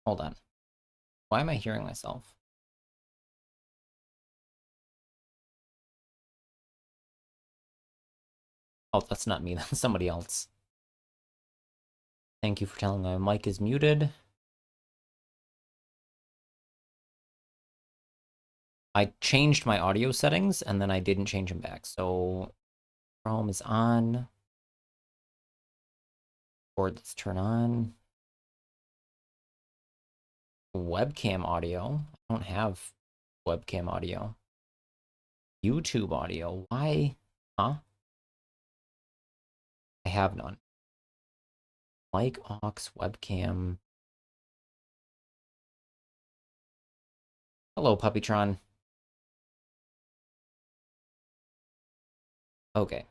Hold on. Why am I hearing myself? Oh, that's not me. That's somebody else. Thank you for telling me my mic is muted. I changed my audio settings, and then I didn't change them back. So, Chrome is on. Board, let's turn on. Webcam audio. I don't have webcam audio. YouTube audio. Why? Huh? I have none. Mic, aux, webcam. Hello, Puppytron. Okay.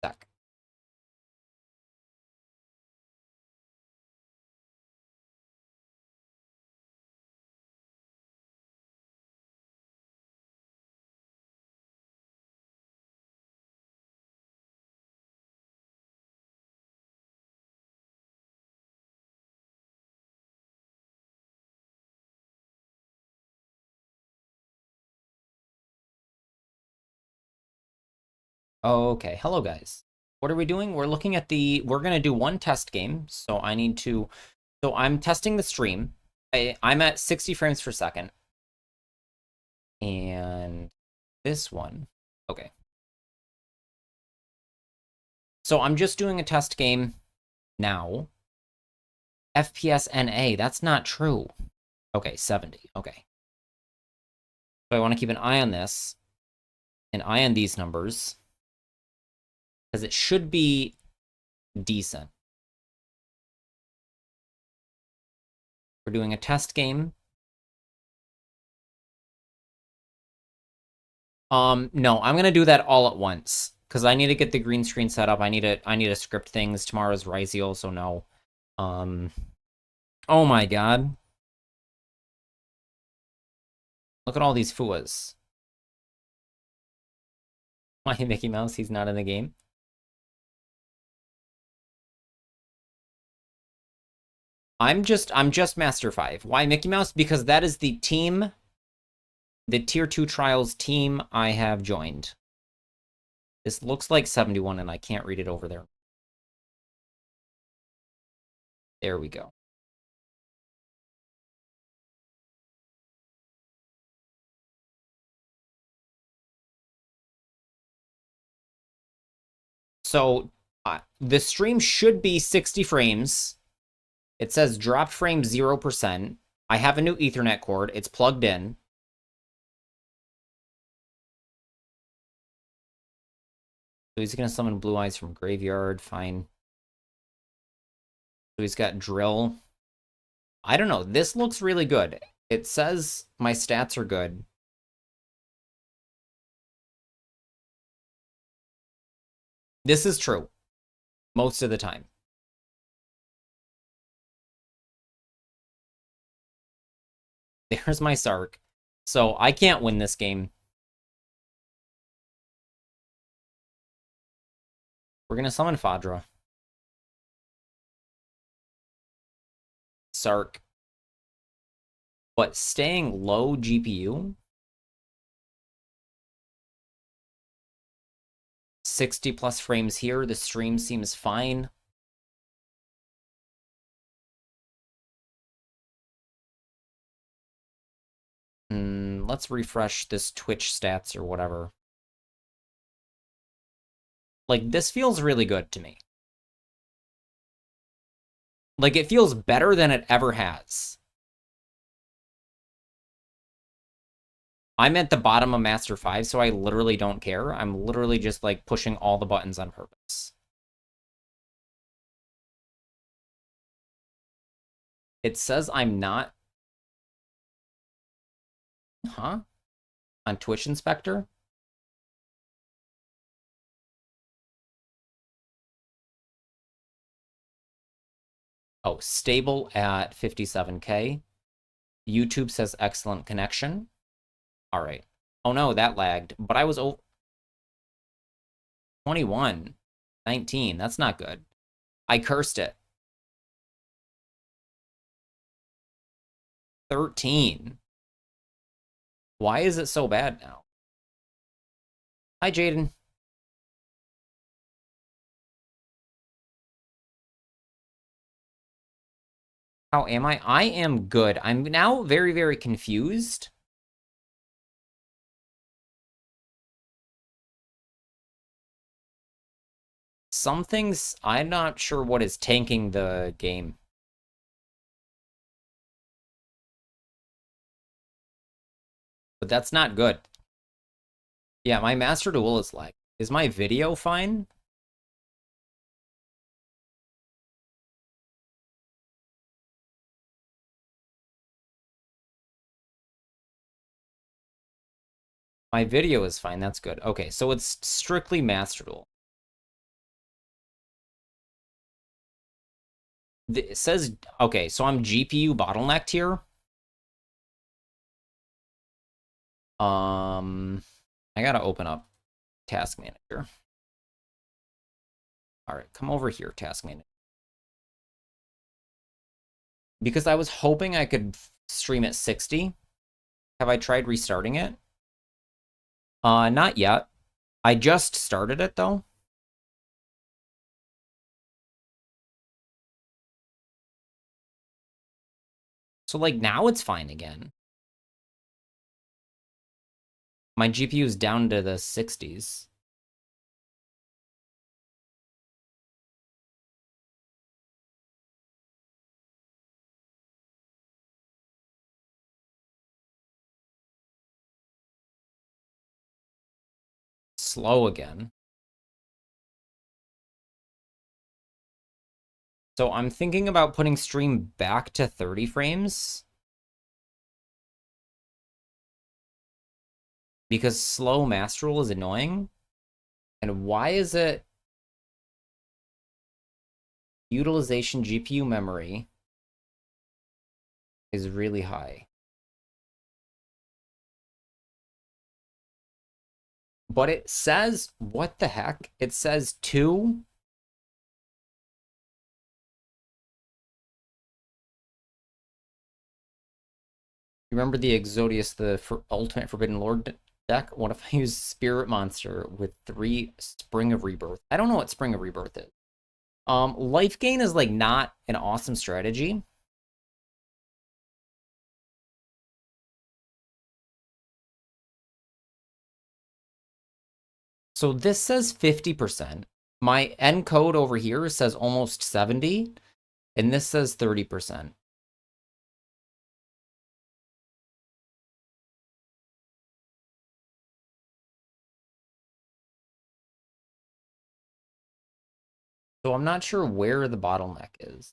Sec. Okay, hello guys. What are we doing? We're looking at we're gonna do one test game. So I'm testing the stream. I'm at 60 frames per second. And this one, okay. So I'm just doing a test game now. FPS NA, that's not true. Okay, 70, okay. So I wanna keep an eye on this, an eye on these numbers, because it should be decent. We're doing a test game. No, I'm gonna do that all at once because I need to get the green screen set up. I need to script things. Tomorrow's Ryziel, so no. Oh my god. Look at all these fuas. Why Mickey Mouse? He's not in the game. I'm just Master 5. Why Mickey Mouse? Because that is the team, the Tier 2 Trials team I have joined. This looks like 71 and I can't read it over there. There we go. So the stream should be 60 frames. It says drop frame 0%. I have a new Ethernet cord. It's plugged in. So he's going to summon Blue Eyes from Graveyard. Fine. So he's got Drill. I don't know. This looks really good. It says my stats are good. This is true. Most of the time. There's my Sark. So I can't win this game. We're going to summon Fadra. Sark. But staying low GPU? 60 plus frames here. The stream seems fine. Let's refresh this Twitch stats or whatever. Like, this feels really good to me. Like, it feels better than it ever has. I'm at the bottom of Master 5, so I literally don't care. I'm literally just, like, pushing all the buttons on purpose. It says I'm not... Huh? On Twitch Inspector? Oh, stable at 57K. YouTube says excellent connection. All right. Oh no, that lagged. But I was 21, 19. That's not good. I cursed it. 13. Why is it so bad now? Hi, Jaden. How am I? I am good. I'm now very, very confused. Some things, I'm not sure what is tanking the game. But that's not good. Yeah, my Master Duel is like, is my video fine? My video is fine, that's good. Okay, so it's strictly Master Duel. It says, okay, so I'm GPU bottlenecked here. I gotta open up Task Manager. All right, come over here, Task Manager. Because I was hoping I could stream at 60. Have I tried restarting it? Not yet. I just started it, though. So, like, now it's fine again. My GPU is down to the 60s. Slow again. So I'm thinking about putting stream back to 30 frames. Because slow Master Rule is annoying. And why is it utilization GPU memory is really high? But it says, what the heck? It says 2. Remember the Exodius, the Ultimate Forbidden Lord deck? What if I use Spirit Monster with 3 Spring of Rebirth? I don't know what Spring of Rebirth is. Life gain is like not an awesome strategy. So this says 50%. My encode over here says almost 70, and this says 30%. So I'm not sure where the bottleneck is.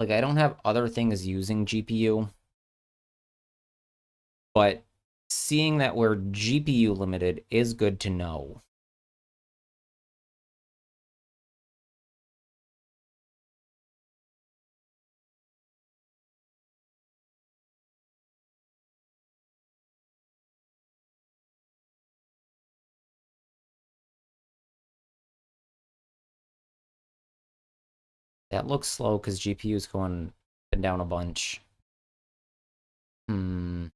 Like, I don't have other things using GPU, but seeing that we're GPU limited is good to know. That looks slow because GPU is going down a bunch. Hmm.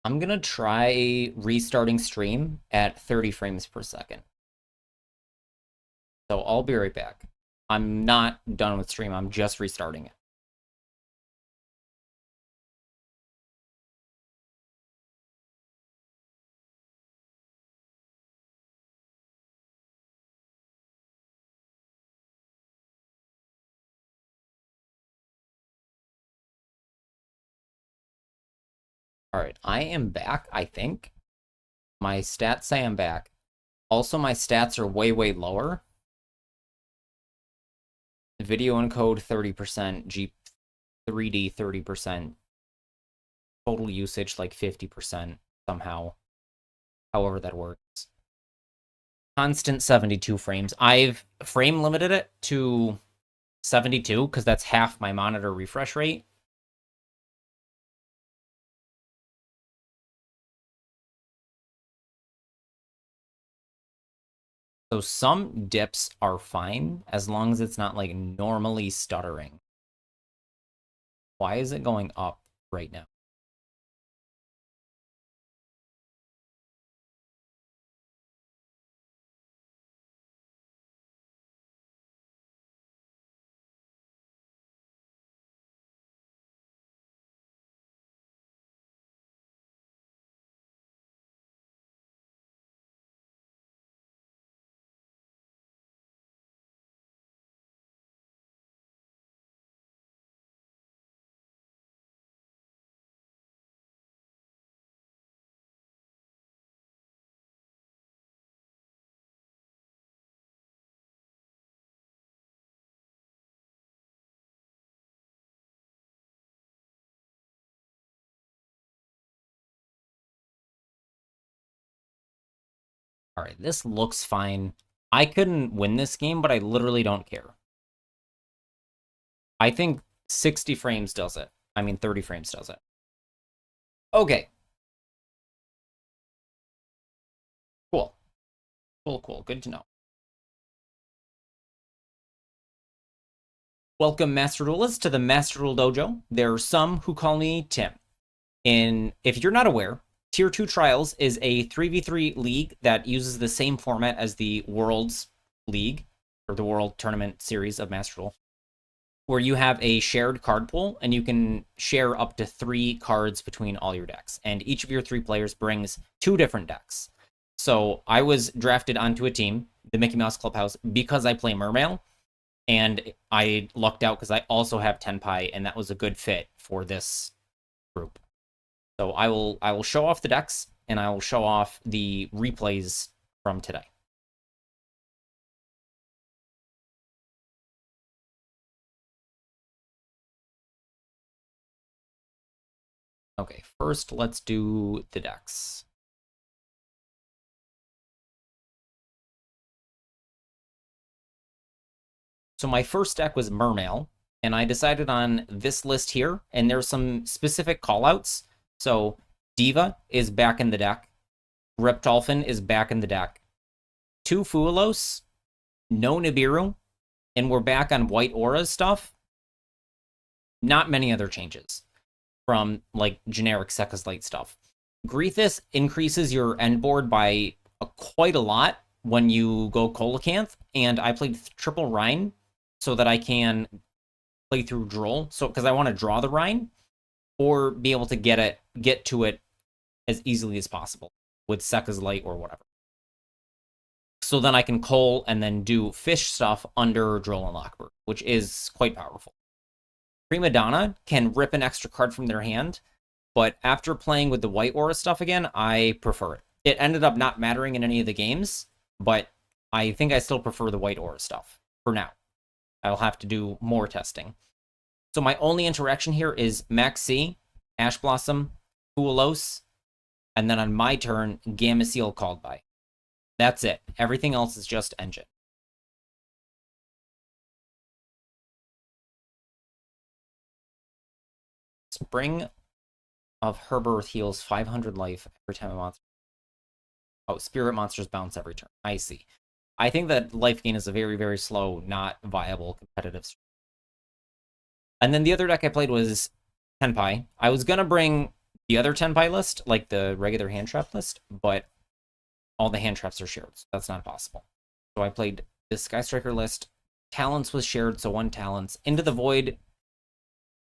I'm gonna try restarting stream at 30 frames per second. So I'll be right back. I'm not done with stream, I'm just restarting it. All right, I am back, I think. My stats say I'm back. Also, my stats are way, way lower. Video encode 30%, G 3D 30%, total usage like 50% somehow. However that works. Constant 72 frames. I've frame limited it to 72 because that's half my monitor refresh rate. So some dips are fine as long as it's not like normally stuttering. Why is it going up right now? All right, this looks fine. I couldn't win this game, but I literally don't care. I think 60 frames does it. I mean, 30 frames does it. Okay. Cool. Cool. Good to know. Welcome, Master Duelists, to the Master Duel Dojo. There are some who call me Tim. If you're not aware, Tier 2 Trials is a 3v3 league that uses the same format as the World's League, or the World Tournament Series of Master Duel, where you have a shared card pool, and you can share up to 3 cards between all your decks. And each of your 3 players brings 2 different decks. So I was drafted onto a team, the Mickey Mouse Clubhouse, because I play Mermail, and I lucked out because I also have Tenpai, and that was a good fit for this group. So I will show off the decks, and I will show off the replays from today. Okay, first let's do the decks. So my first deck was Mermail, and I decided on this list here, and there's some specific callouts. So Diva is back in the deck. Reptolphin is back in the deck. 2 Fuelos, no Nibiru, and we're back on White Aura stuff. Not many other changes from like generic Sekka's Light stuff. Greethus increases your end board by quite a lot when you go Coelacanth, and I played triple Rhine so that I can play through Droll. So because I want to draw the Rhine or be able to get to it as easily as possible with Sekka's Light or whatever. So then I can Coal and then do fish stuff under Droll and Lockbird, which is quite powerful. Prima Donna can rip an extra card from their hand, but after playing with the White Aura stuff again, I prefer it. It ended up not mattering in any of the games, but I think I still prefer the White Aura stuff for now. I'll have to do more testing. So my only interaction here is Max C, Ash Blossom, Fuelos, and then on my turn, Gameciel called by. That's it. Everything else is just engine. Spring of Herbirth heals 500 life every time a monster. Oh, spirit monsters bounce every turn. I see. I think that life gain is a very, very slow, not viable competitive. And then the other deck I played was Tenpai. I was going to bring the other Tenpai list, like the regular hand trap list, but all the hand traps are shared, so that's not possible. So I played this Sky Striker list. Talents was shared, so 1 Talents. Into the Void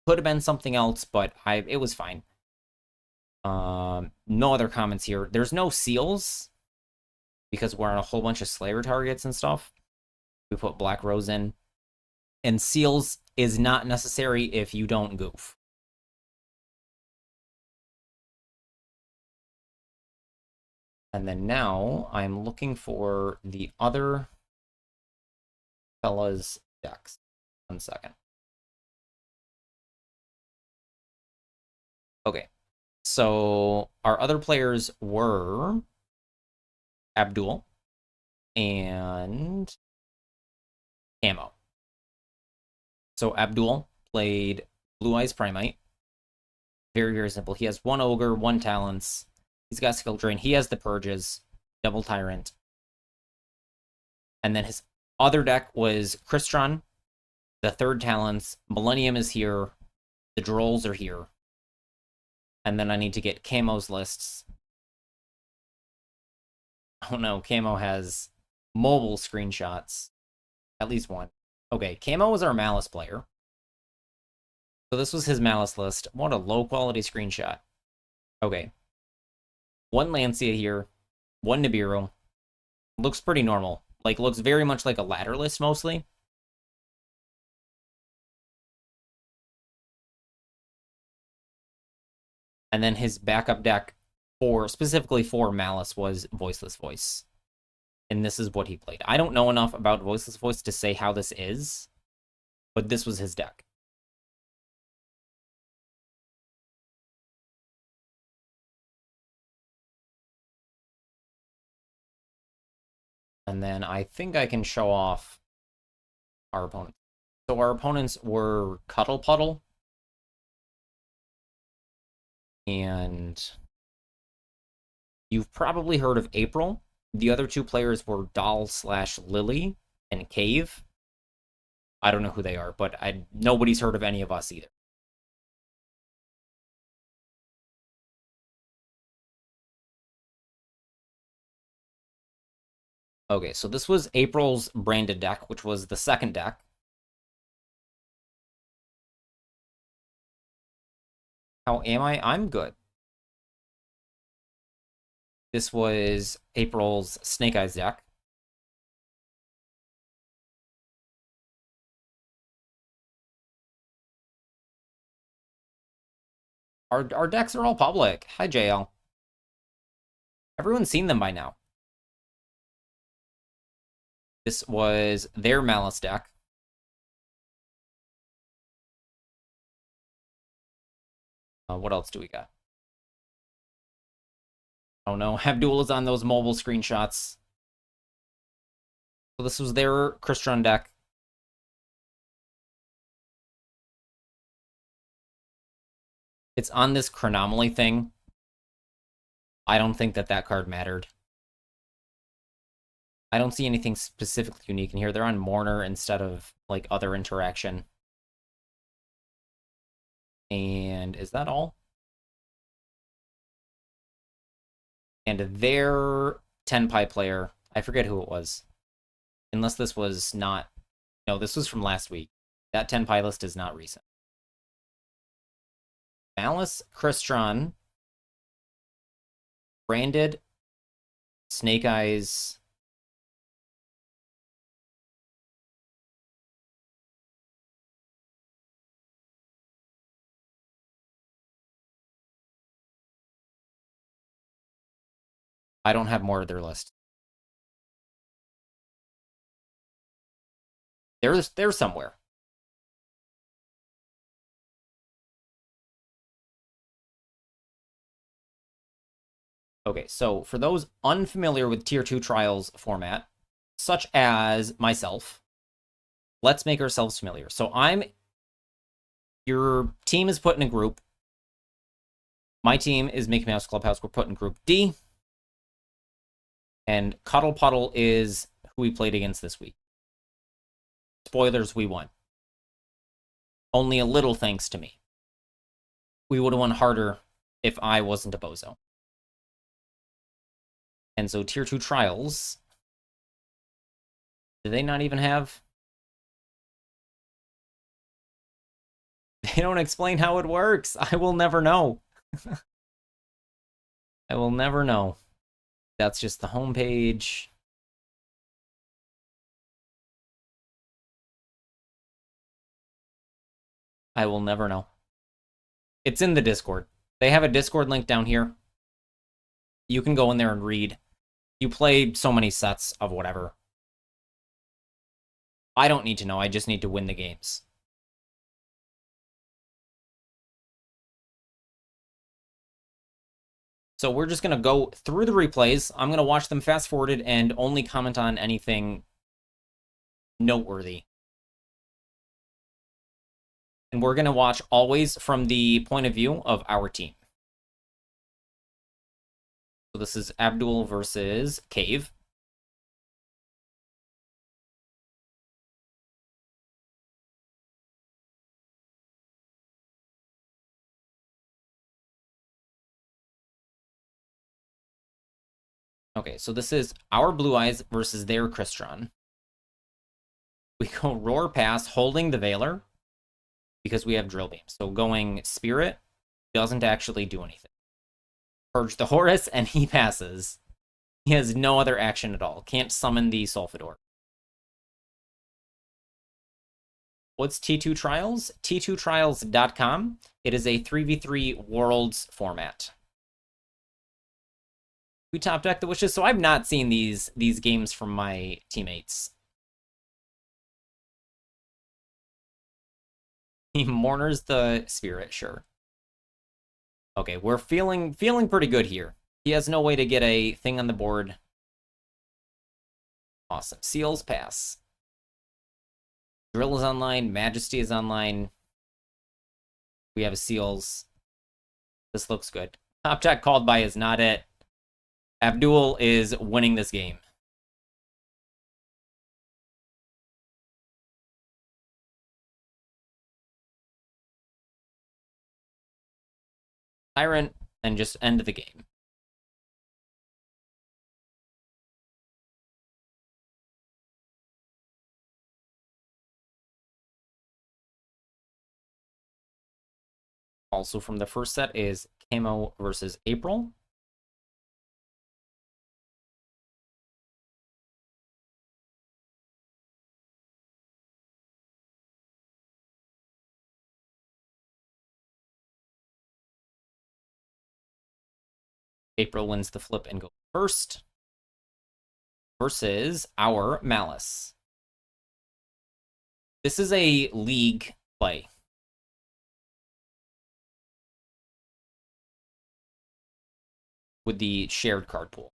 could have been something else, but it was fine. No other comments here. There's no seals because we're on a whole bunch of Slayer targets and stuff. We put Black Rose in. And seals is not necessary if you don't goof. And then now I'm looking for the other fella's decks. 1 second. Okay. So our other players were Abdul and Camo. So Abdul played Blue Eyes Primite. Very, very simple. He has 1 Ogre, 1 Talents. He's got Skill Drain. He has the Purges, Double Tyrant. And then his other deck was Crystron, the 3rd Talents. Millennium is here. The Drolls are here. And then I need to get Camo's lists. Oh no, Camo has mobile screenshots. At least one. Okay, Camo was our Malice player. So this was his Malice list. What a low-quality screenshot. Okay. 1 Lancia here. 1 Nibiru. Looks pretty normal. Like, looks very much like a ladder list, mostly. And then his backup deck, specifically for Malice, was Voiceless Voice. And this is what he played. I don't know enough about Voiceless Voice to say how this is, but this was his deck. And then I think I can show off our opponents. So our opponents were Cuddle Puddle and you've probably heard of April. The other 2 players were Doll/Lily and Cave. I don't know who they are, but nobody's heard of any of us either. Okay, so this was April's branded deck, which was the 2nd deck. How am I? I'm good. This was April's Snake Eyes deck. Our decks are all public. Hi, JL. Everyone's seen them by now. This was their Malice deck. What else do we got? Oh no, Abdul is on those mobile screenshots. So this was their Crystron deck. It's on this Chronomaly thing. I don't think that card mattered. I don't see anything specifically unique in here. They're on Mourner instead of, like, other interaction. And is that all? And their Tenpai player, I forget who it was. Unless this was not... No, this was from last week. That Tenpai list is not recent. Malice, Crystron, branded, Snake Eyes... I don't have more of their list. They're somewhere. Okay, so for those unfamiliar with Tier 2 Trials format, such as myself, let's make ourselves familiar. So your team is put in a group. My team is Mickey Mouse Clubhouse. We're put in Group D. And Cuddle Puddle is who we played against this week. Spoilers, we won. Only a little thanks to me. We would have won harder if I wasn't a bozo. And so Tier 2 Trials, do they not even have... They don't explain how it works. I will never know. I will never know. That's just the homepage. I will never know. It's in the Discord. They have a Discord link down here. You can go in there and read. You play so many sets of whatever. I don't need to know. I just need to win the games. So we're just going to go through the replays. I'm going to watch them fast forwarded and only comment on anything noteworthy. And we're going to watch always from the point of view of our team. So this is Abdul versus Cave. Okay, so this is our Blue Eyes versus their Crystron. We go Roar Pass, holding the Veiler, because we have Drill Beam. So going Spirit doesn't actually do anything. Purge the Horus, and he passes. He has no other action at all. Can't summon the Sulfidor. What's T2 Trials? T2trials.com. It is a 3v3 Worlds format. We top deck the Wishes, so I've not seen these games from my teammates. He mourners the Spirit, sure. Okay, we're feeling pretty good here. He has no way to get a thing on the board. Awesome. Seals pass. Drill is online. Majesty is online. We have a Seals. This looks good. Top deck called by is not it. Abdul is winning this game. Tyrant, and just end the game. Also from the first set is Camo versus April. April wins the flip and goes first. Versus our Malice. This is a league play. With the shared card pool.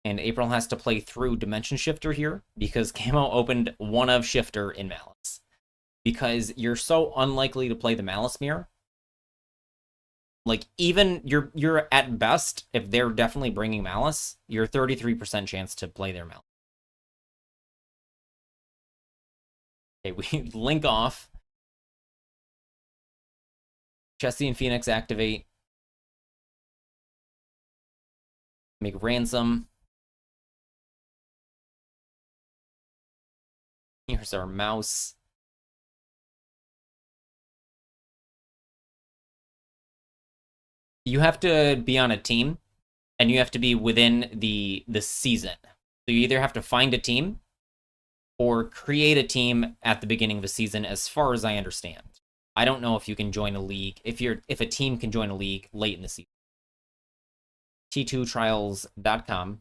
And April has to play through Dimension Shifter here because Camo opened one of Shifter in Malice. Because you're so unlikely to play the Malice Mirror. Like, even you're at best, if they're definitely bringing Malice, you're 33% chance to play their Malice. Okay, we link off. Chessie and Phoenix activate. Make Ransom. Here's our mouse. You have to be on a team, and you have to be within the season. So you either have to find a team, or create a team at the beginning of the season, as far as I understand. I don't know if you can join a league, if a team can join a league late in the season. T2trials.com.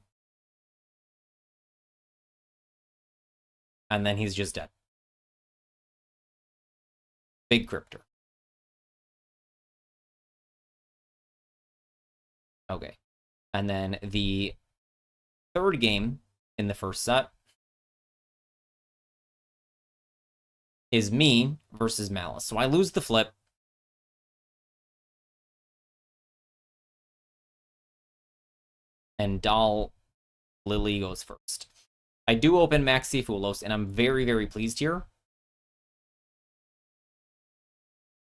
And then he's just dead. Big Cryptor. Okay. And then the third game in the first set is me versus Malice. So I lose the flip. And Doll Lily goes first. I do open Maxi Fulos, and I'm very, very pleased here.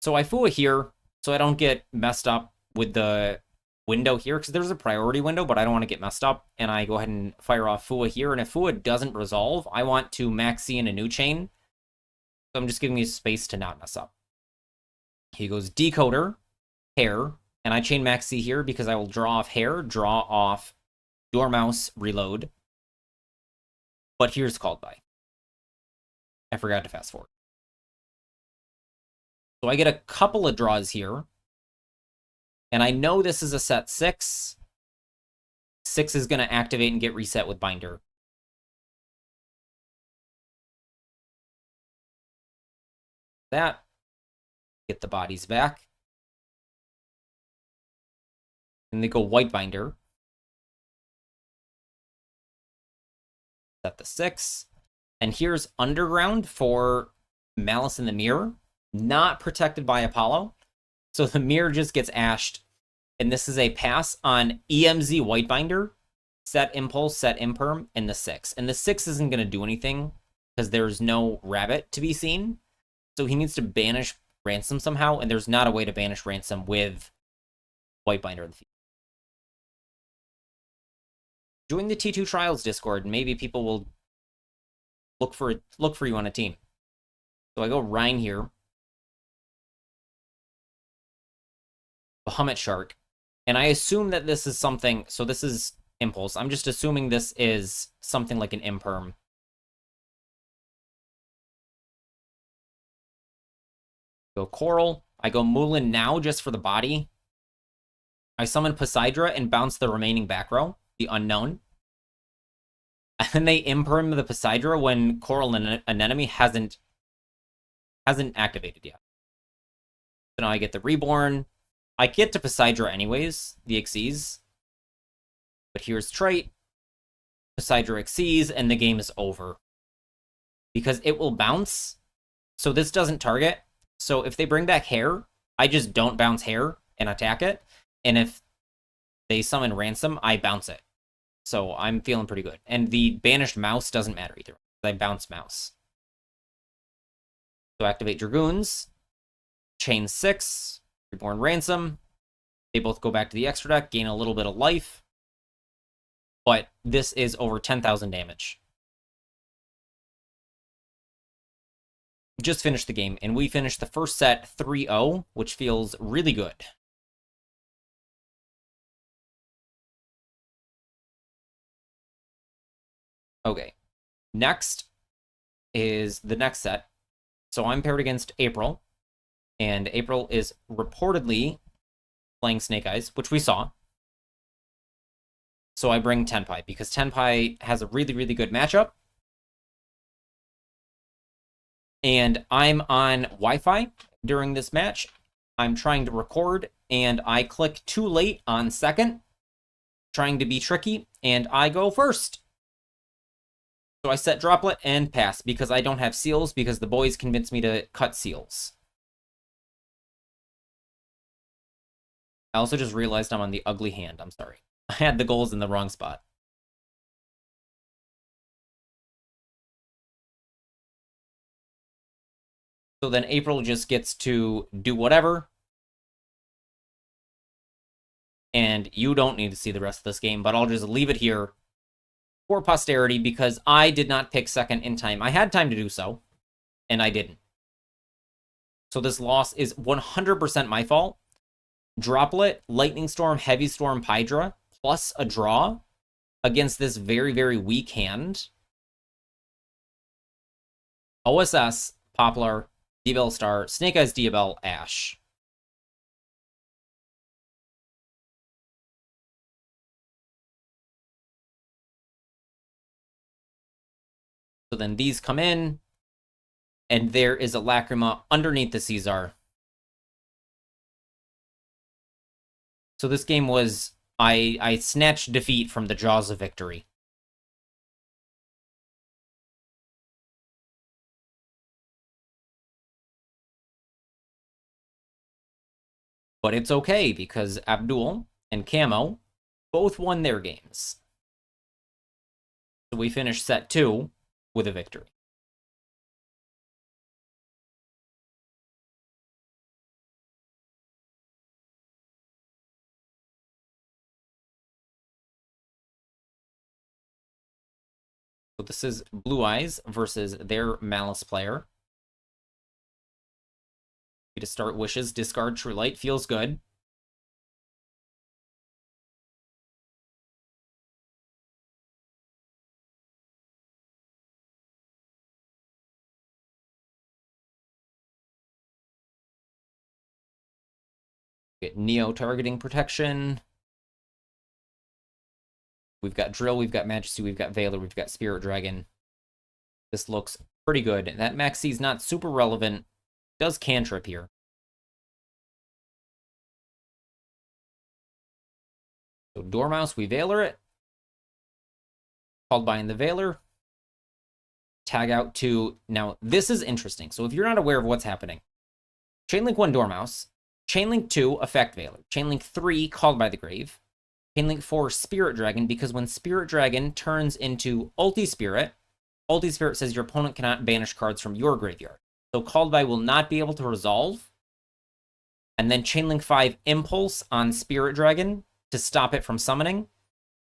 So I Fua here, so I don't get messed up with the window here, because there's a priority window, but I don't want to get messed up, and I go ahead and fire off Fua here, and if Fua doesn't resolve, I want to Maxi in a new chain, so I'm just giving you space to not mess up. He goes Decoder, Hair, and I chain Maxi here because I will draw off Hair, draw off Dormouse, reload. But here's called by. I forgot to fast forward. So I get a couple of draws here. And I know this is a set 6. 6 is going to activate and get reset with Binder. That. Get the bodies back. And they go white Binder. Set the 6. And here's Underground for Malice in the Mirror. Not protected by Apollo. So the mirror just gets ashed. And this is a pass on EMZ white Binder. Set Impulse, set Imperm, and the 6. And the 6 isn't going to do anything because there's no rabbit to be seen. So he needs to banish Ransom somehow, and there's not a way to banish Ransom with white Binder in the field. Join the T2 Trials Discord, and maybe people will look for you on a team. So I go Rhine here. Bahamut Shark. And I assume that this is something, so this is Impulse. I'm just assuming this is something like an Imperm. Go Coral. I go Moulin now just for the body. I summon Poseidra and bounce the remaining back row, the Unknown. And then they Imperm the Poseidra when Coral Anemone hasn't activated yet. So now I get the Reborn. I get to Poseidra anyways, the Xyz. But here's Trait. Poseidra Xyz, and the game is over. Because it will bounce. So this doesn't target. So if they bring back Hair, I just don't bounce Hair and attack it. And if they summon Ransom, I bounce it. So I'm feeling pretty good. And the banished Mouse doesn't matter either. I bounce Mouse. So activate Dragoons. Chain 6. Reborn Ransom. They both go back to the extra deck, gain a little bit of life. But this is over 10,000 damage. Just finished the game, and we finished the first set 3-0, which feels really good. Okay. Next is the next set. So I'm paired against April. And April is reportedly playing Snake Eyes, which we saw. So I bring Tenpai, because Tenpai has a really, really good matchup. And I'm on Wi-Fi during this match. I'm trying to record, and I click too late on second, trying to be tricky, and I go first. So I set Droplet and pass, because I don't have seals, because the boys convinced me to cut seals. I also just realized I'm on the ugly hand. I'm sorry. I had the goals in the wrong spot. So then April just gets to do whatever. And you don't need to see the rest of this game, but I'll just leave it here for posterity because I did not pick second in time. I had time to do so, and I didn't. So this loss is 100% my fault. Droplet, Lightning Storm, Heavy Storm, Hydra, plus a draw against this very, very weak hand. OSS, Poplar, Diabell Star, Snake Eyes Diabell, Ash. So then these come in, and there is a Lacrima underneath the Caesar. So this game was, I snatched defeat from the jaws of victory. But it's okay, because Abdul and Camo both won their games. So we finished set 2 with a victory. So this is Blue Eyes versus their Malice player. To start Wishes, discard True Light, feels good. Get Neo targeting protection. We've got Drill, we've got Majesty, we've got Veiler, we've got Spirit Dragon. This looks pretty good. That Maxi's not super relevant. Does cantrip here. So Dormouse, we Veiler it. Called by in the Veiler. Tag out to... Now, this is interesting. So if you're not aware of what's happening, Chainlink 1, Dormouse. Chainlink 2, Effect Veiler. Chainlink 3, Called by the Grave. Chainlink 4, Spirit Dragon, because when Spirit Dragon turns into Ulti Spirit says your opponent cannot banish cards from your graveyard. So Called by will not be able to resolve. And then Chainlink 5, Impulse on Spirit Dragon to stop it from summoning.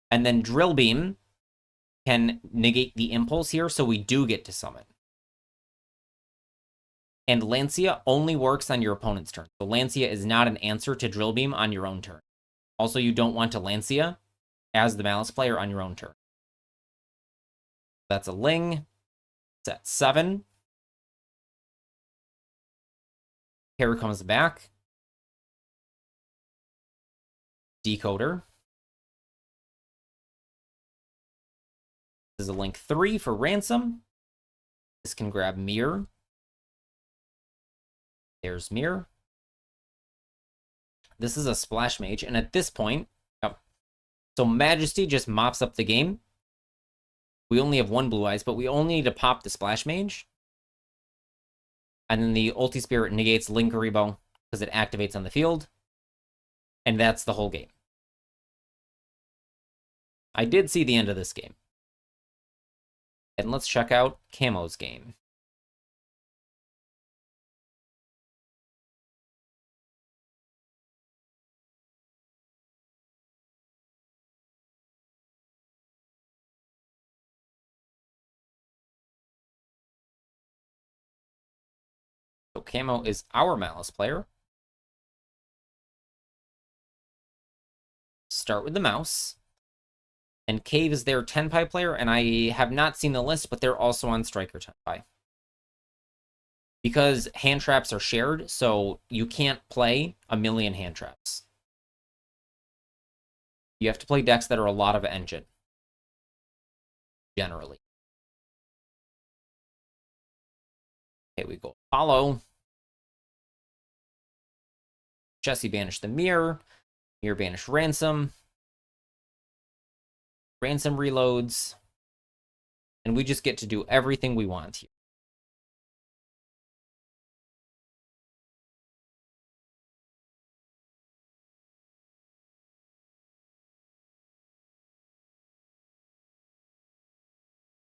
And then Drill Beam can negate the Impulse here, so we do get to summon. And Lancia only works on your opponent's turn. So Lancia is not an answer to Drill Beam on your own turn. Also, you don't want to Lancia as the Malice player on your own turn. That's a Ling. It's at 7. Hair comes back. Decoder. This is a Link 3 for Ransom. This can grab Mirror. There's Mirror. This is a Splash Mage, and at this point, so Majesty just mops up the game. We only have 1 Blue Eyes, but we only need to pop the Splash Mage. And then the Ulti Spirit negates Linkuriboh because it activates on the field. And that's the whole game. I did see the end of this game. And let's check out Camo's game. So Camo is our Malice player. Start with the mouse. And Cave is their Tenpai player, and I have not seen the list, but they're also on Striker Tenpai. Because hand traps are shared, so you can't play a million hand traps. You have to play decks that are a lot of engine. Generally. Okay, we go Follow. Jesse banished the Mirror. Mirror banished Ransom. Ransom reloads. And we just get to do everything we want here.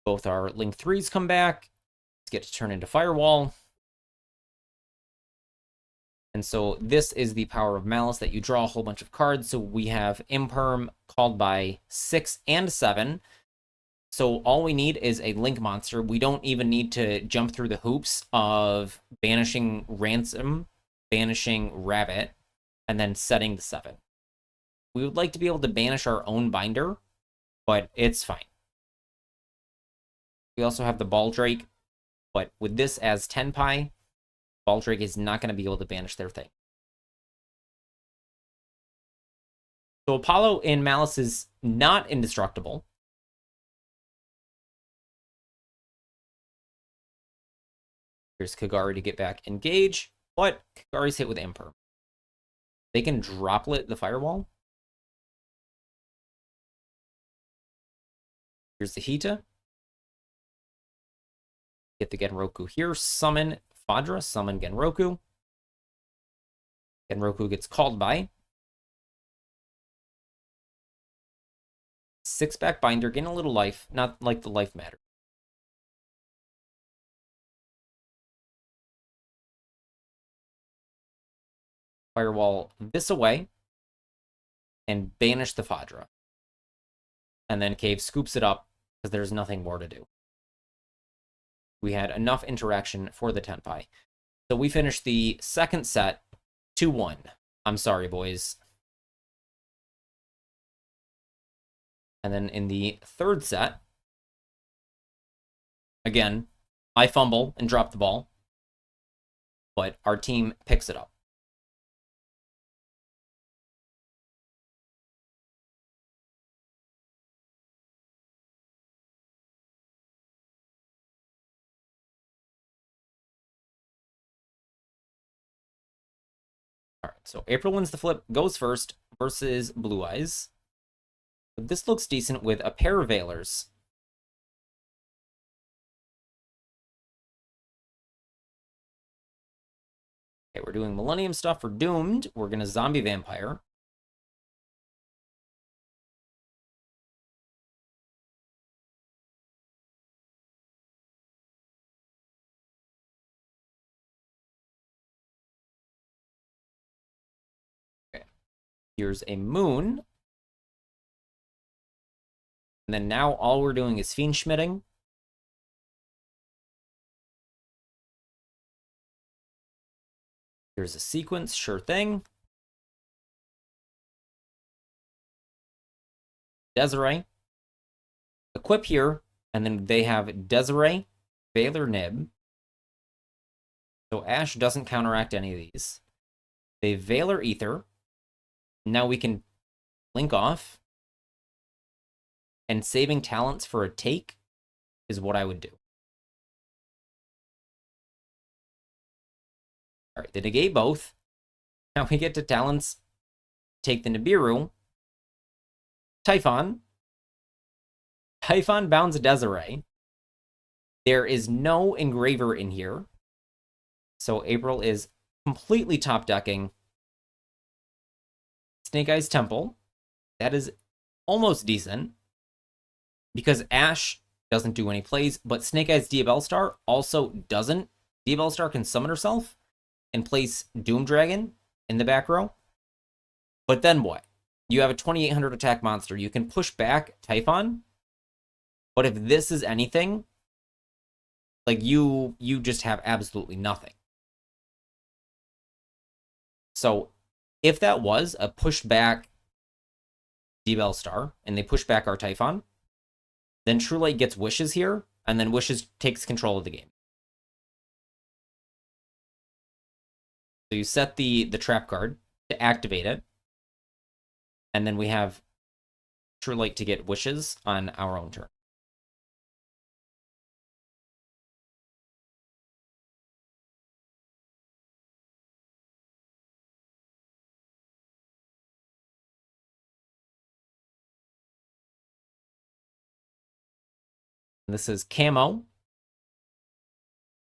Both our Link 3s come back. Let's get to turn into Firewall. And so this is the power of Malice, that you draw a whole bunch of cards. So we have Imperm Called by 6 and 7. So all we need is a Link monster. We don't even need to jump through the hoops of banishing Ransom, banishing Rabbit, and then setting the 7. We would like to be able to banish our own binder, but it's fine. We also have the Baldrake, but with this as Tenpai, Baldrake is not going to be able to banish their thing. So Apollo in Malice is not indestructible. Here's Kagari to get back engage, but Kagari's hit with Imperm. They can droplet the Firewall. Here's the Hita. Get the Genroku here. Summon Fadra. Summon Genroku. Genroku gets called by. 6-back binder. Gain a little life. Not like the life matter. Firewall this away. And banish the Fadra. And then Cave scoops it up because there's nothing more to do. We had enough interaction for the Tenpai. So we finished the second set 2-1. I'm sorry, boys. And then in the third set, again, I fumble and drop the ball, but our team picks it up. So April wins the flip, goes first versus Blue Eyes. But this looks decent with a pair of Veilers. Okay, we're doing Millennium stuff for Doomed. We're going to Zombie Vampire. Okay. Here's a Moon. And then now all we're doing is Fiend Schmitting. Here's a Sequence, sure thing. Desiree. Equip here, and then they have Desiree, Veiler Nib. So Ash doesn't counteract any of these. They Veiler Ether. Now we can link off. And saving talents for a take is what I would do. All right, they negate both. Now we get to talents. Take the Nibiru. Typhon. Typhon bounds Desiree. There is no Engraver in here. So April is completely top decking. Snake Eyes Temple. That is almost decent. Because Ash doesn't do any plays, but Snake Eyes Diabellstar also doesn't. Diabellstar can summon herself and place Doom Dragon in the back row. But then what? You have a 2800 attack monster. You can push back Typhon. But if this is anything, like you just have absolutely nothing. So if that was a pushback Diabellstar and they push back our Typhon, then True Light gets Wishes here, and then Wishes takes control of the game. So you set the trap card to activate it, and then we have True Light to get Wishes on our own turn. And this is Camo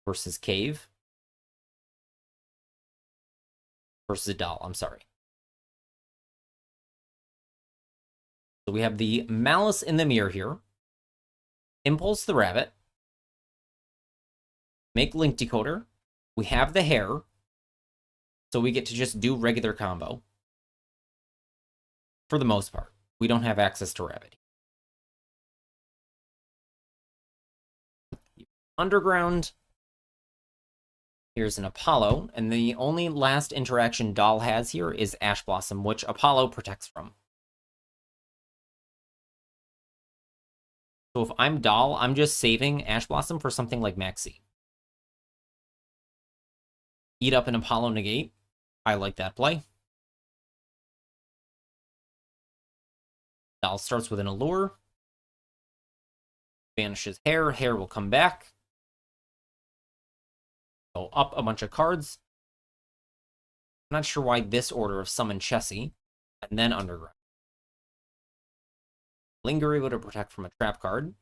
versus Cave versus Doll. I'm sorry. So we have the Malice in the Mirror here. Impulse the Rabbit. Make Link Decoder. We have the Hair. So we get to just do regular combo. For the most part. We don't have access to Rabbit. Underground. Here's an Apollo, and the only last interaction Doll has here is Ash Blossom, which Apollo protects from. So if I'm Doll, I'm just saving Ash Blossom for something like Maxi. Eat up an Apollo negate. I like that play. Doll starts with an Allure. Banishes Hair. Hair will come back. Go up a bunch of cards. I'm not sure why this order of Summon Chessie, and then Underground. Linger able to protect from a trap card.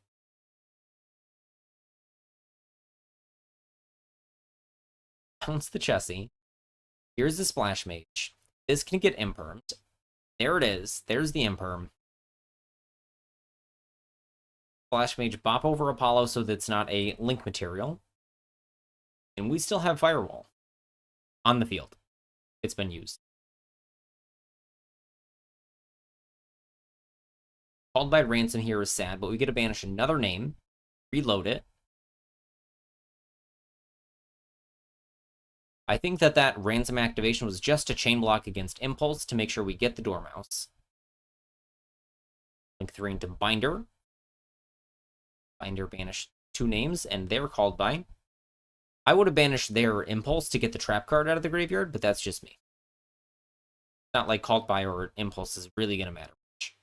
Bounce the Chessie. Here's the Splash Mage. This can get impermed. There it is. There's the imperm. Splash Mage bop over Apollo so that it's not a link material. And we still have Firewall on the field. It's been used. Called by Ransom here is sad, but we get to banish another name, reload it. I think that Ransom activation was just a chain block against Impulse to make sure we get the Dormouse. Link 3 into Binder. Binder banished 2 names, and they're called by. I would have banished their Impulse to get the trap card out of the graveyard, but that's just me. It's not like Called by or Impulse is really going to matter much.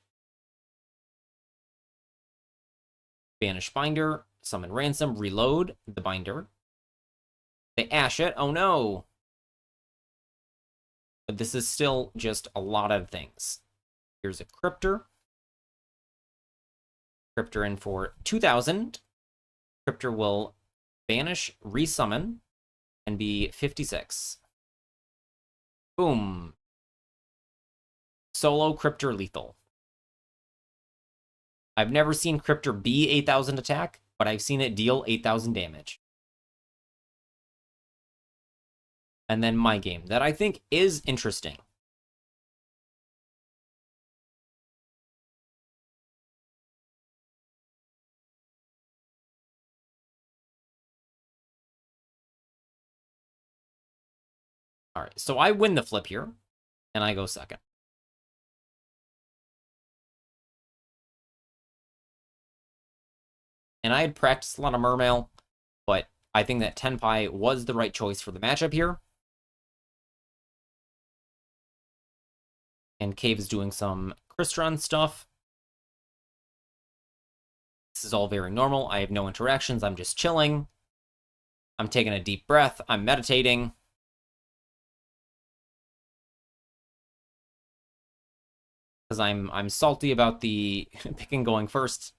Banish Binder, summon Ransom, reload the Binder. They Ash it. Oh no! But this is still just a lot of things. Here's a Cryptor. Cryptor in for 2,000. Cryptor will banish, resummon, and be 56. Boom. Solo Cryptor lethal. I've never seen Cryptor be 8,000 attack, but I've seen it deal 8,000 damage. And then my game, that I think is interesting. All right, so I win the flip here, and I go second. And I had practiced a lot of Mermail, but I think that Tenpai was the right choice for the matchup here. And Cave's doing some Crystron stuff. This is all very normal. I have no interactions. I'm just chilling. I'm taking a deep breath. I'm meditating. Because I'm salty about the picking going first,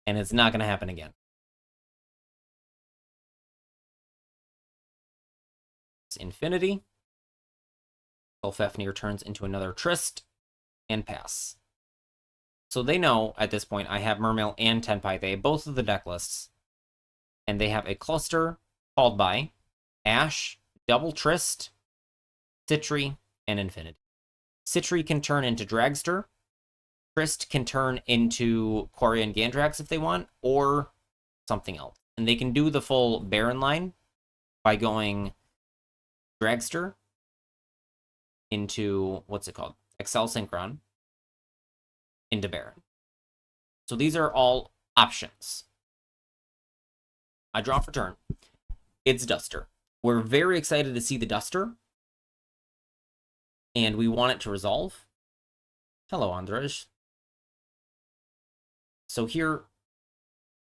and it's not going to happen again. It's Infinity. Fafnir turns into another Trist, and pass. So they know, at this point, I have Mermail and Tenpai. They have both of the deck lists. And they have a cluster called by Ash, Double Trist, Citri, and Infinity. Citri can turn into Dragster. Trist can turn into Quaria and Gandrax if they want, or something else. And they can do the full Baron line by going Dragster into, what's it called? Excel Synchron into Baron. So these are all options. I draw for turn. It's Duster. We're very excited to see the Duster. And we want it to resolve. Hello, Andrej. So here,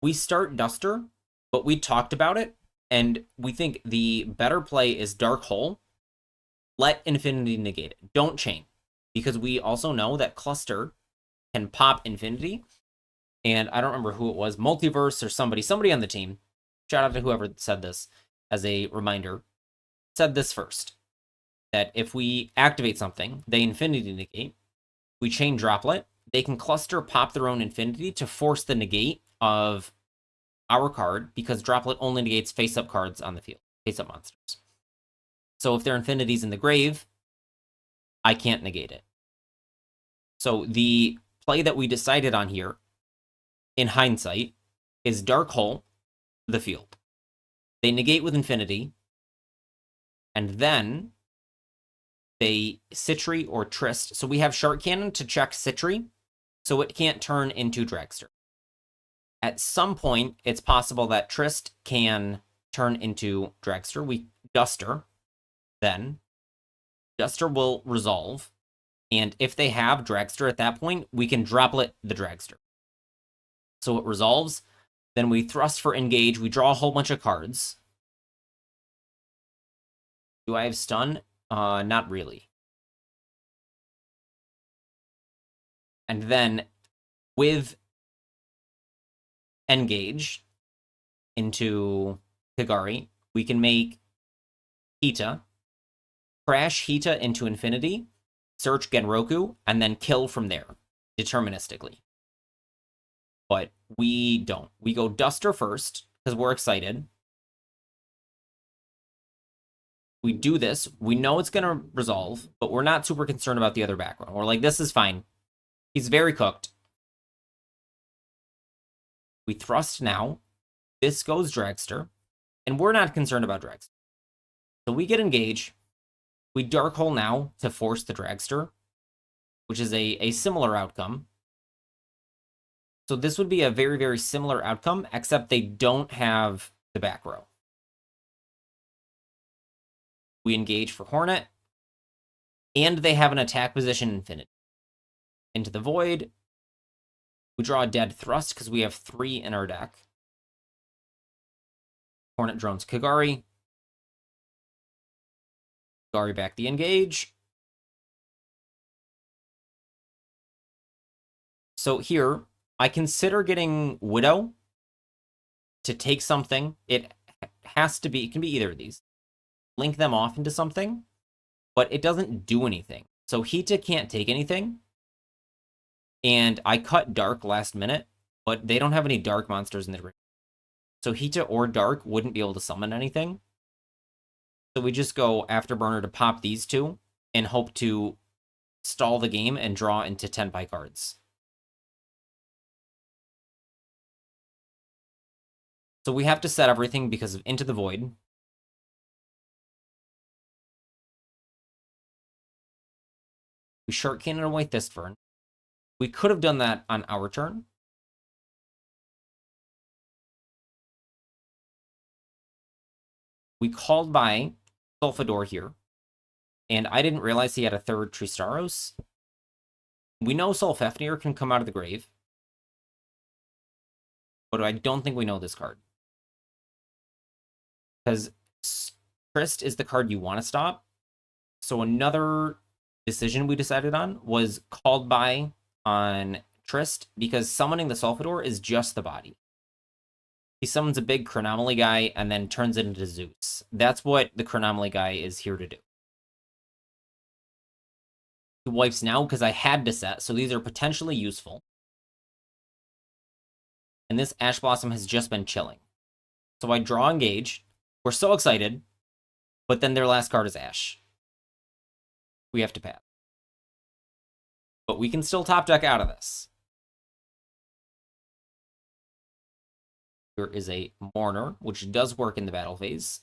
we start Duster, but we talked about it, and we think the better play is Dark Hole. Let Infinity negate it. Don't chain. Because we also know that Cluster can pop Infinity. And I don't remember who it was, Multiverse or somebody on the team. Shout out to whoever said this as a reminder. Said this first. That if we activate something, they Infinity negate. We chain Droplet. They can Cluster pop their own Infinity to force the negate of our card, because Droplet only negates face-up cards on the field. Face-up monsters. So if their Infinity's in the grave, I can't negate it. So the play that we decided on here, in hindsight, is Dark Hole the field. They negate with Infinity, and then they Citri or Trist. So we have Shark Cannon to check Citri, so it can't turn into Dragster. At some point, it's possible that Trist can turn into Dragster. We Duster. Then Duster will resolve, and if they have Dragster at that point, we can Droplet the Dragster. So it resolves, then we thrust for engage, we draw a whole bunch of cards. Do I have stun? Not really. And then with engage into Kagari, we can make Hita, crash Hita into Infinity, search Genroku, and then kill from there, deterministically. But we don't. We go Duster first, because we're excited. We do this. We know it's going to resolve, but we're not super concerned about the other background. We're like, this is fine. He's very cooked. We thrust now. This goes Dragster, and we're not concerned about Dragster. So we get engage. We Dark Hole now to force the Dragster, which is a similar outcome. So this would be a very, very similar outcome, except they don't have the back row. We engage for Hornet, and they have an attack position Infinity. Into the Void. We draw a dead Thrust because we have 3 in our deck. Hornet drones Kagari. Kagari back the engage. so here, I consider getting Widow to take something. It has to be, it can be either of these. Link them off into something, but it doesn't do anything. So Hita can't take anything. And I cut Dark last minute, but they don't have any Dark monsters in the ring. So Hita or Dark wouldn't be able to summon anything. So we just go Afterburner to pop these two and hope to stall the game and draw into Tenpai cards. So we have to set everything because of Into the Void. We Shark Cannon away Thistburn. We could have done that on our turn. We called by Sulfador here. And I didn't realize he had a third Tristaros. We know Sulfafnir can come out of the grave. But I don't think we know this card. Because Trist is the card you want to stop. So another decision we decided on was called by on Trist, because summoning the Sulfador is just the body. He summons a big Chronomaly guy and then turns it into Zeus. That's what the Chronomaly guy is here to do. He wipes now because I had to set, so these are potentially useful. And this Ash Blossom has just been chilling. So I draw Engage. We're so excited, but then their last card is Ash. We have to pass. But we can still top deck out of this. Here is a Mourner, which does work in the battle phase.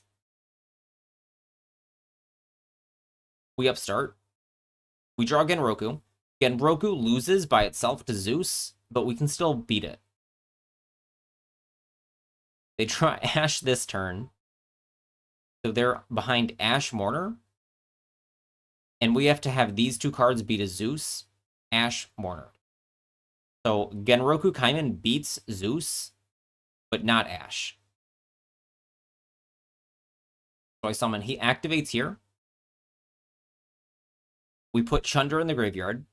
We upstart. We draw Genroku. Genroku loses by itself to Zeus, but we can still beat it. They draw Ash this turn. So they're behind Ash Mourner. And we have to have these two cards beat a Zeus, Ash Mourner. So Genroku Kaiman beats Zeus, but not Ash. So I summon, he activates here. We put Chandra in the graveyard.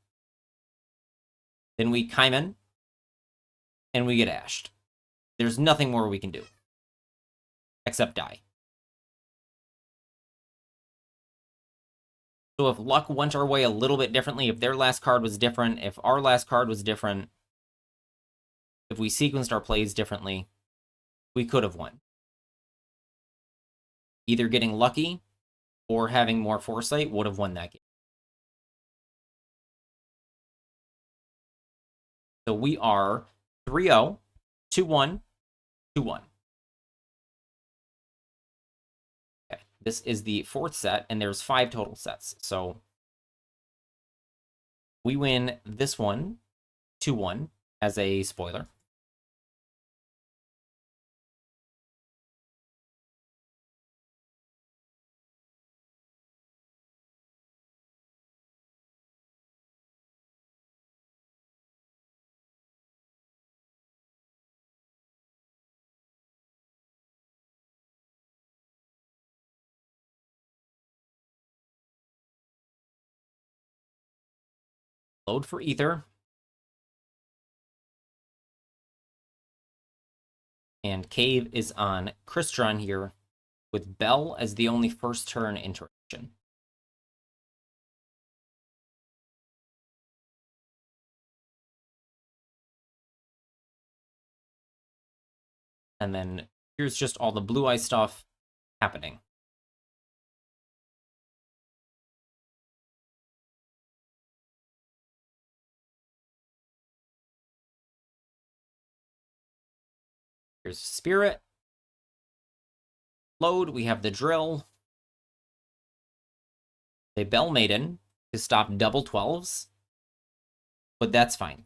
Then we Kaiman. And we get Ashed. There's nothing more we can do. Except die. So if luck went our way a little bit differently, if their last card was different, if our last card was different, if we sequenced our plays differently, we could have won. Either getting lucky or having more foresight would have won that game. So we are 3-0, 2-1, 2-1. Okay, this is the fourth set, and there's 5 total sets. So we win this one 2-1 as a spoiler. Load for Ether. And Cave is on Crystron here, with Bell as the only first turn interaction. And then here's just all the blue eye stuff happening. Here's Spirit. Load, we have the Drill. They Bell Maiden to stop double 12s. But that's fine.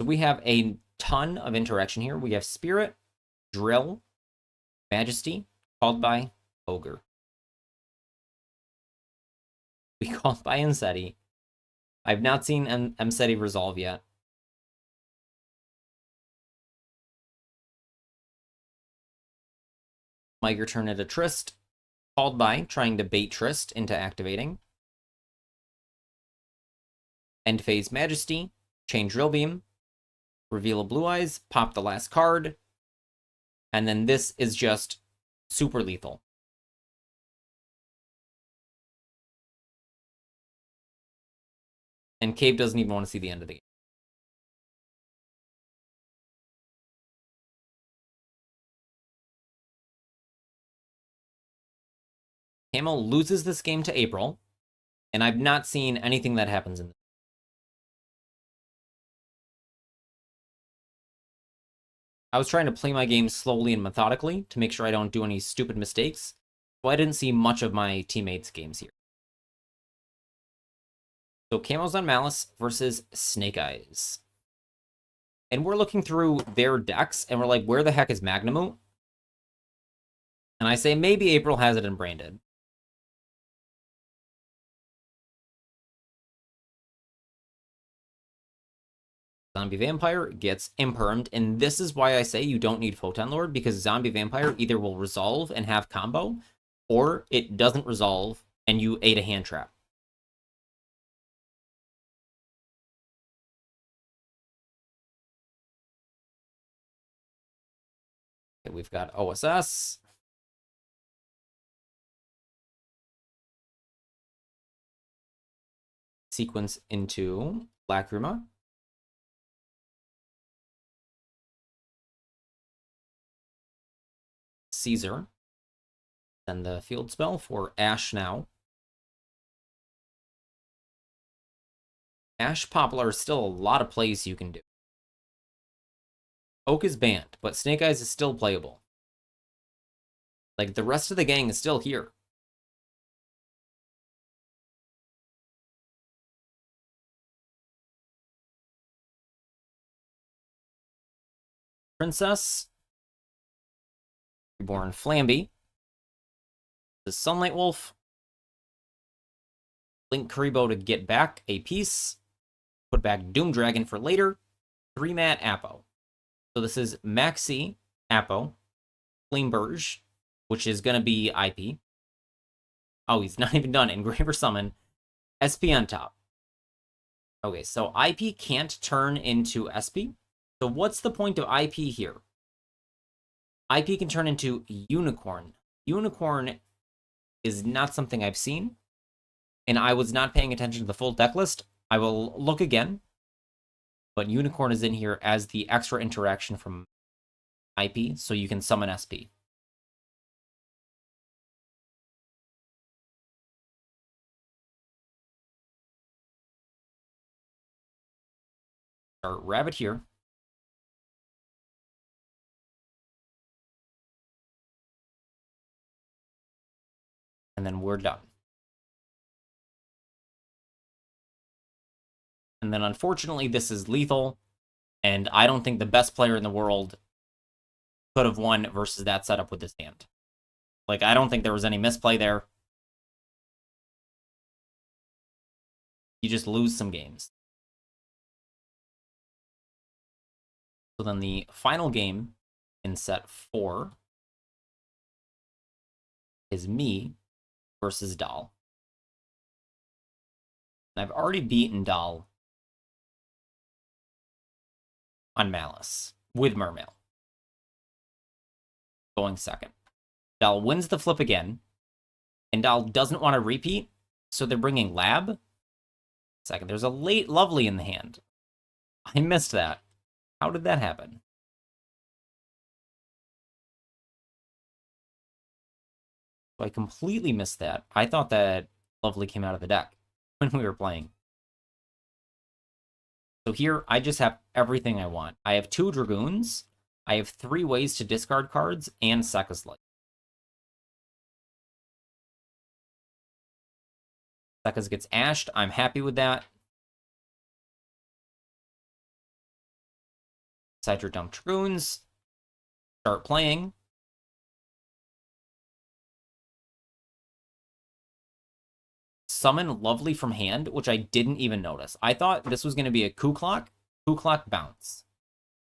So we have a ton of interaction here. We have Spirit, Drill, Majesty, called by Ogre. We called by Enseti. I've not seen Enseti resolve yet. Miger turn into Trist, called by, trying to bait Trist into activating. End phase Majesty, chain Drill Beam, reveal a Blue Eyes, pop the last card, and then this is just super lethal. And Cave doesn't even want to see the end of the game. Camo loses this game to April, and I've not seen anything that happens in this. I was trying to play my game slowly and methodically to make sure I don't do any stupid mistakes, so I didn't see much of my teammates' games here. So Camo's on Malice versus Snake Eyes. And we're looking through their decks, and we're like, where the heck is Magnemute? And I say, maybe April has it in Branded. Zombie Vampire gets impermed, and this is why I say you don't need Photon Lord, because Zombie Vampire either will resolve and have combo, or it doesn't resolve, and you ate a hand trap. Okay, we've got OSS. Sequence into Lacrima. Caesar. Then the field spell for Ash now. Ash Poplar is still a lot of plays you can do. Oak is banned, but Snake Eyes is still playable. Like, the rest of the gang is still here. Princess. Reborn Flamby. The Sunlight Wolf. Link Karibo to get back a piece. Put back Doom Dragon for later. 3-mat Apo. So this is Maxi, Apo, Flameburge, which is going to be IP. Oh, he's not even done. Engraver Summon. SP on top. Okay, so IP can't turn into SP. So what's the point of IP here? IP can turn into Unicorn. Unicorn is not something I've seen, and I was not paying attention to the full deck list. I will look again, but Unicorn is in here as the extra interaction from IP, so you can summon SP. Start Rabbit here. And then we're done. And then unfortunately, this is lethal, and I don't think the best player in the world could have won versus that setup with this hand. Like, I don't think there was any misplay there. You just lose some games. So then the final game in set 4 is me versus Doll. And I've already beaten Doll on Malice with Mermail. Going second. Doll wins the flip again, and Doll doesn't want to repeat, so they're bringing Lab. Second, there's a late Lovely in the hand. I missed that. How did that happen? I completely missed that. I thought that Lovely came out of the deck when we were playing. So here, I just have everything I want. I have 2 Dragoons. I have 3 ways to discard cards, and Sekka's Light. Sekka's gets ashed. I'm happy with that. Decide to dump Dragoons. Start playing. Summon Lovely from hand, which I didn't even notice. I thought this was going to be a Coup Clock bounce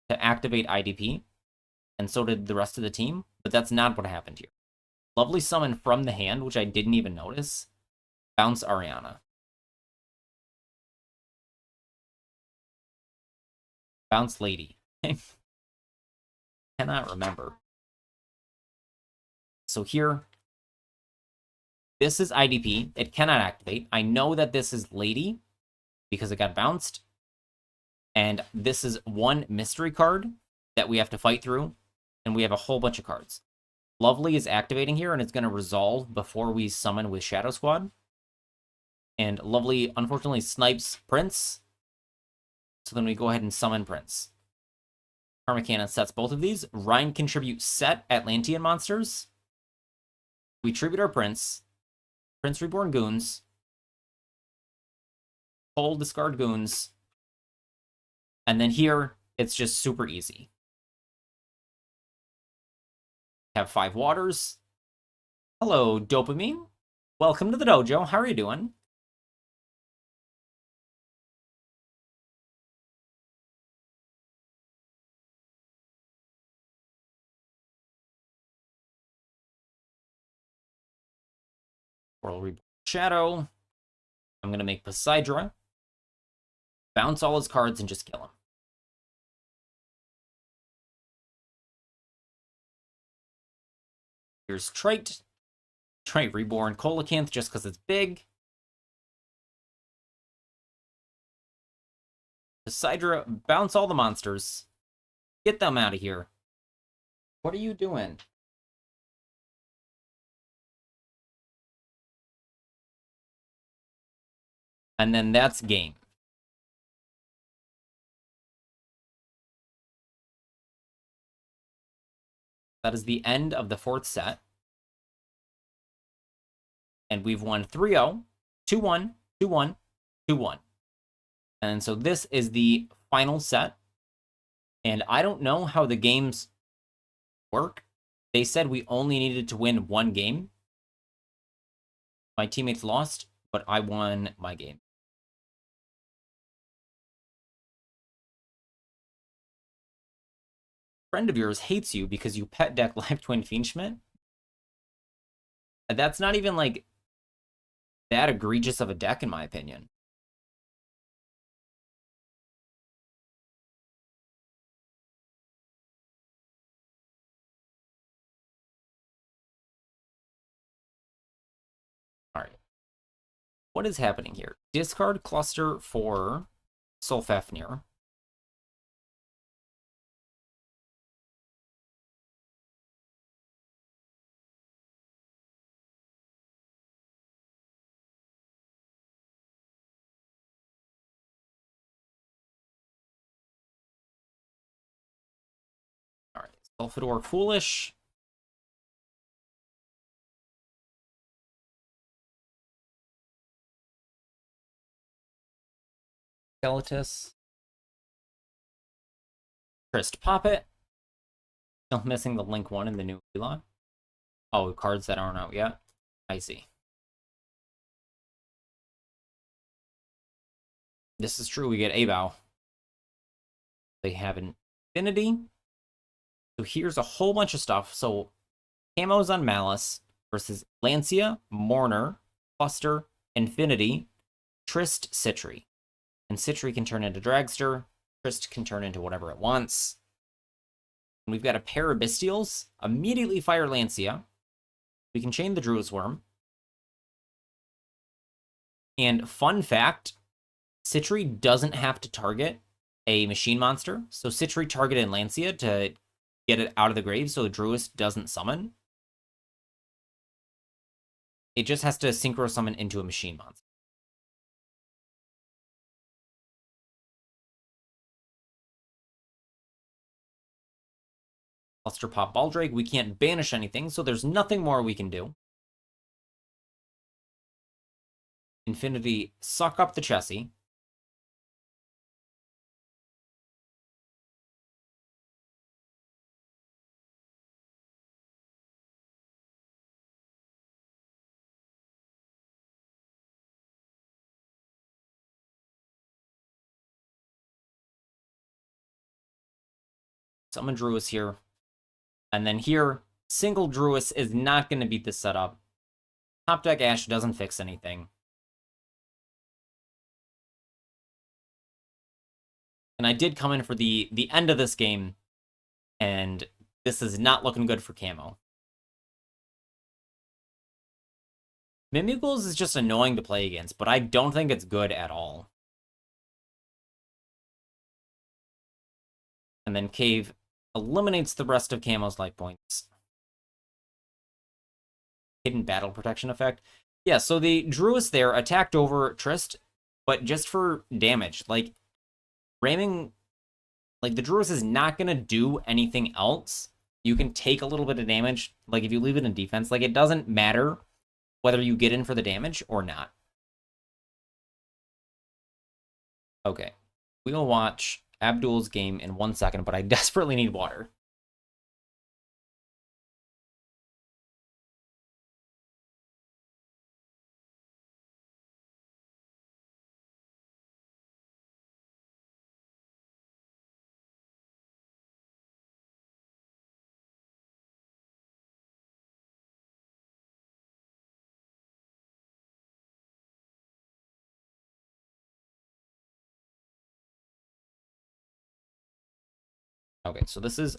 to activate IDP, and so did the rest of the team, but that's not what happened here. Lovely summon from the hand, which I didn't even notice. Bounce Ariana. Bounce Lady. Cannot remember. So here, this is IDP. It cannot activate. I know that this is Lady because it got bounced. And this is one mystery card that we have to fight through. And we have a whole bunch of cards. Lovely is activating here, and it's going to resolve before we summon with Shadow Squad. And Lovely, unfortunately, snipes Prince. So then we go ahead and summon Prince. Karma Cannon sets both of these. Rhine contribute set Atlantean monsters. We tribute our Prince. Prince Reborn Goons. Pull discard Goons. And then here, it's just super easy. Have 5 waters. Hello, Dopamine. Welcome to the dojo. How are you doing? Portal Reborn Shadow. I'm going to make Poseidra. Bounce all his cards and just kill him. Here's Trite. Trite Reborn Coelacanth just because it's big. Poseidra, bounce all the monsters. Get them out of here. What are you doing? And then that's game. That is the end of the 4th set. And we've won 3-0, 2-1, 2-1, 2-1. And so this is the final set. And I don't know how the games work. They said we only needed to win 1 game. My teammates lost, but I won my game. Friend of yours hates you because you pet deck Live Twin Fiendschmidt. That's not even, like, that egregious of a deck, in my opinion. All right. What is happening here? Discard cluster for Solfafnir. All right. Sulfador Foolish. Skeletus. Trist Poppet. Still missing the Link 1 in the new Elon. Oh, cards that aren't out yet. I see. This is true. We get Abao. They have Infinity. So here's a whole bunch of stuff. So camos on Malice versus Lancia, Mourner, Cluster, Infinity, Trist, Citri. And Citri can turn into Dragster. Trist can turn into whatever it wants. And we've got a pair of Bestials. Immediately fire Lancia. We can chain the Druid's Worm. And fun fact, Citri doesn't have to target a machine monster. So Citri targeted Lancia to get it out of the grave so the Druid doesn't summon. It just has to synchro summon into a machine monster. Cluster Pop Baldrake, we can't banish anything, so there's nothing more we can do. Infinity, suck up the Chessie. Summon Druis here. And then here, single Druis is not going to beat this setup. Top deck Ash doesn't fix anything. And I did come in for the end of this game, and this is not looking good for camo. Mimikles is just annoying to play against, but I don't think it's good at all. And then Cave eliminates the rest of Camo's life points. Hidden battle protection effect. Yeah, so the Druidess there attacked over Trist, but just for damage. Like, ramming... Like, the Druidess is not going to do anything else. You can take a little bit of damage. Like, if you leave it in defense, like, it doesn't matter whether you get in for the damage or not. Okay. We will watch Abdul's game in 1 second, but I desperately need water. Okay, so this is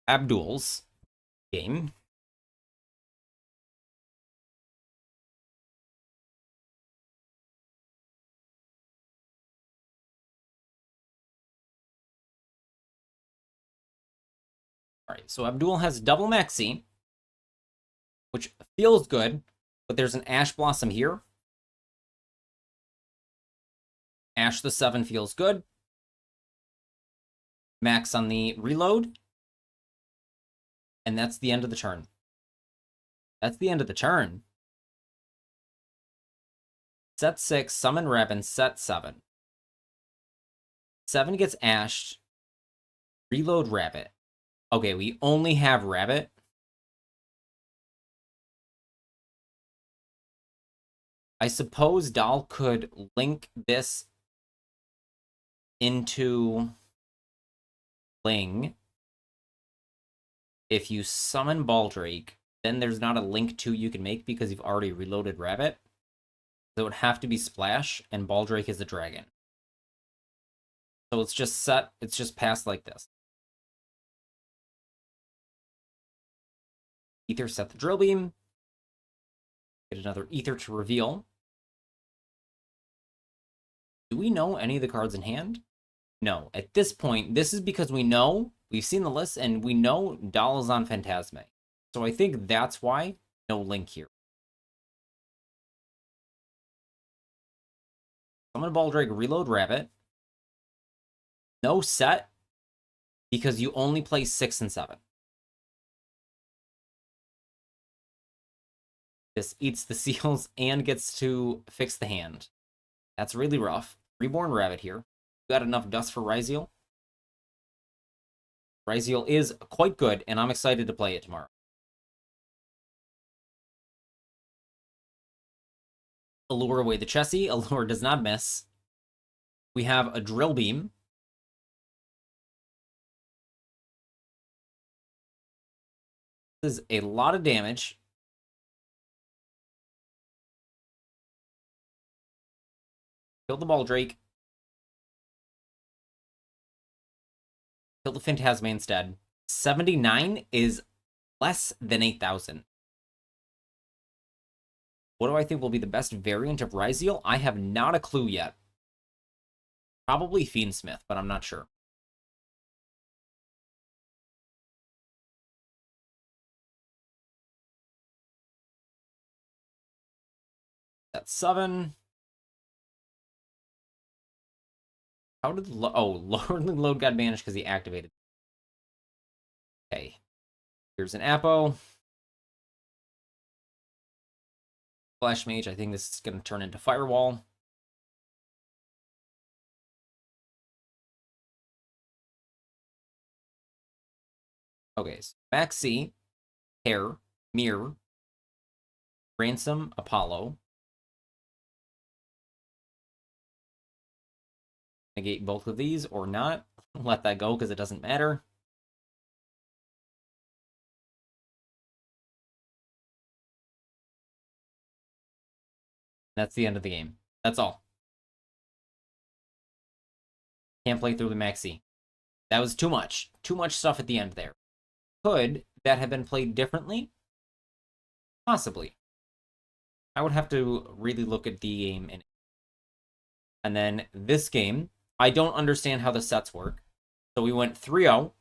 Abdul's game. All right, so Abdul has double maxi, which feels good, but there's an Ash Blossom here. Ash the 7 feels good. Max on the reload. And that's the end of the turn. That's the end of the turn. Set 6, summon Rabbin, set 7. 7 gets ashed. Reload Rabbit. Okay, we only have Rabbit. I suppose Dahl could link this into Ling. If you summon Baldrake, then there's not a link 2 you can make because you've already reloaded Rabbit. So it would have to be Splash, and Baldrake is a dragon. So it's just set, it's just passed like this. Ether set the Drill Beam. Get another Ether to reveal. Do we know any of the cards in hand? No. At this point, this is because we know, we've seen the list, and we know Dahl is on Phantasme. So I think that's why no link here. Summon Baldrake, reload Rabbit. No set, because you only play 6 and 7. This eats the seals and gets to fix the hand. That's really rough. Reborn Rabbit here. Got enough dust for Ryziel. Ryziel is quite good, and I'm excited to play it tomorrow. Allure away the Chessie. Allure does not miss. We have a Drill Beam. This is a lot of damage. Kill the Baldrake. Kill the Phantasma instead. 79 is less than 8,000. What do I think will be the best variant of Ryziel? I have not a clue yet. Probably Fiendsmith, but I'm not sure. That's 7. How did the Lordly Load got banished because he activated. Okay. Here's an Apo. Flash Mage, I think this is going to turn into Firewall. Okay, so Maxi, Hair, Mirror, Ransom, Apollo. Negate both of these or not. Let that go because it doesn't matter. That's the end of the game. That's all. Can't play through the maxi. That was too much. Too much stuff at the end there. Could that have been played differently? Possibly. I would have to really look at the game. And then this game, I don't understand how the sets work. So we went 3-0.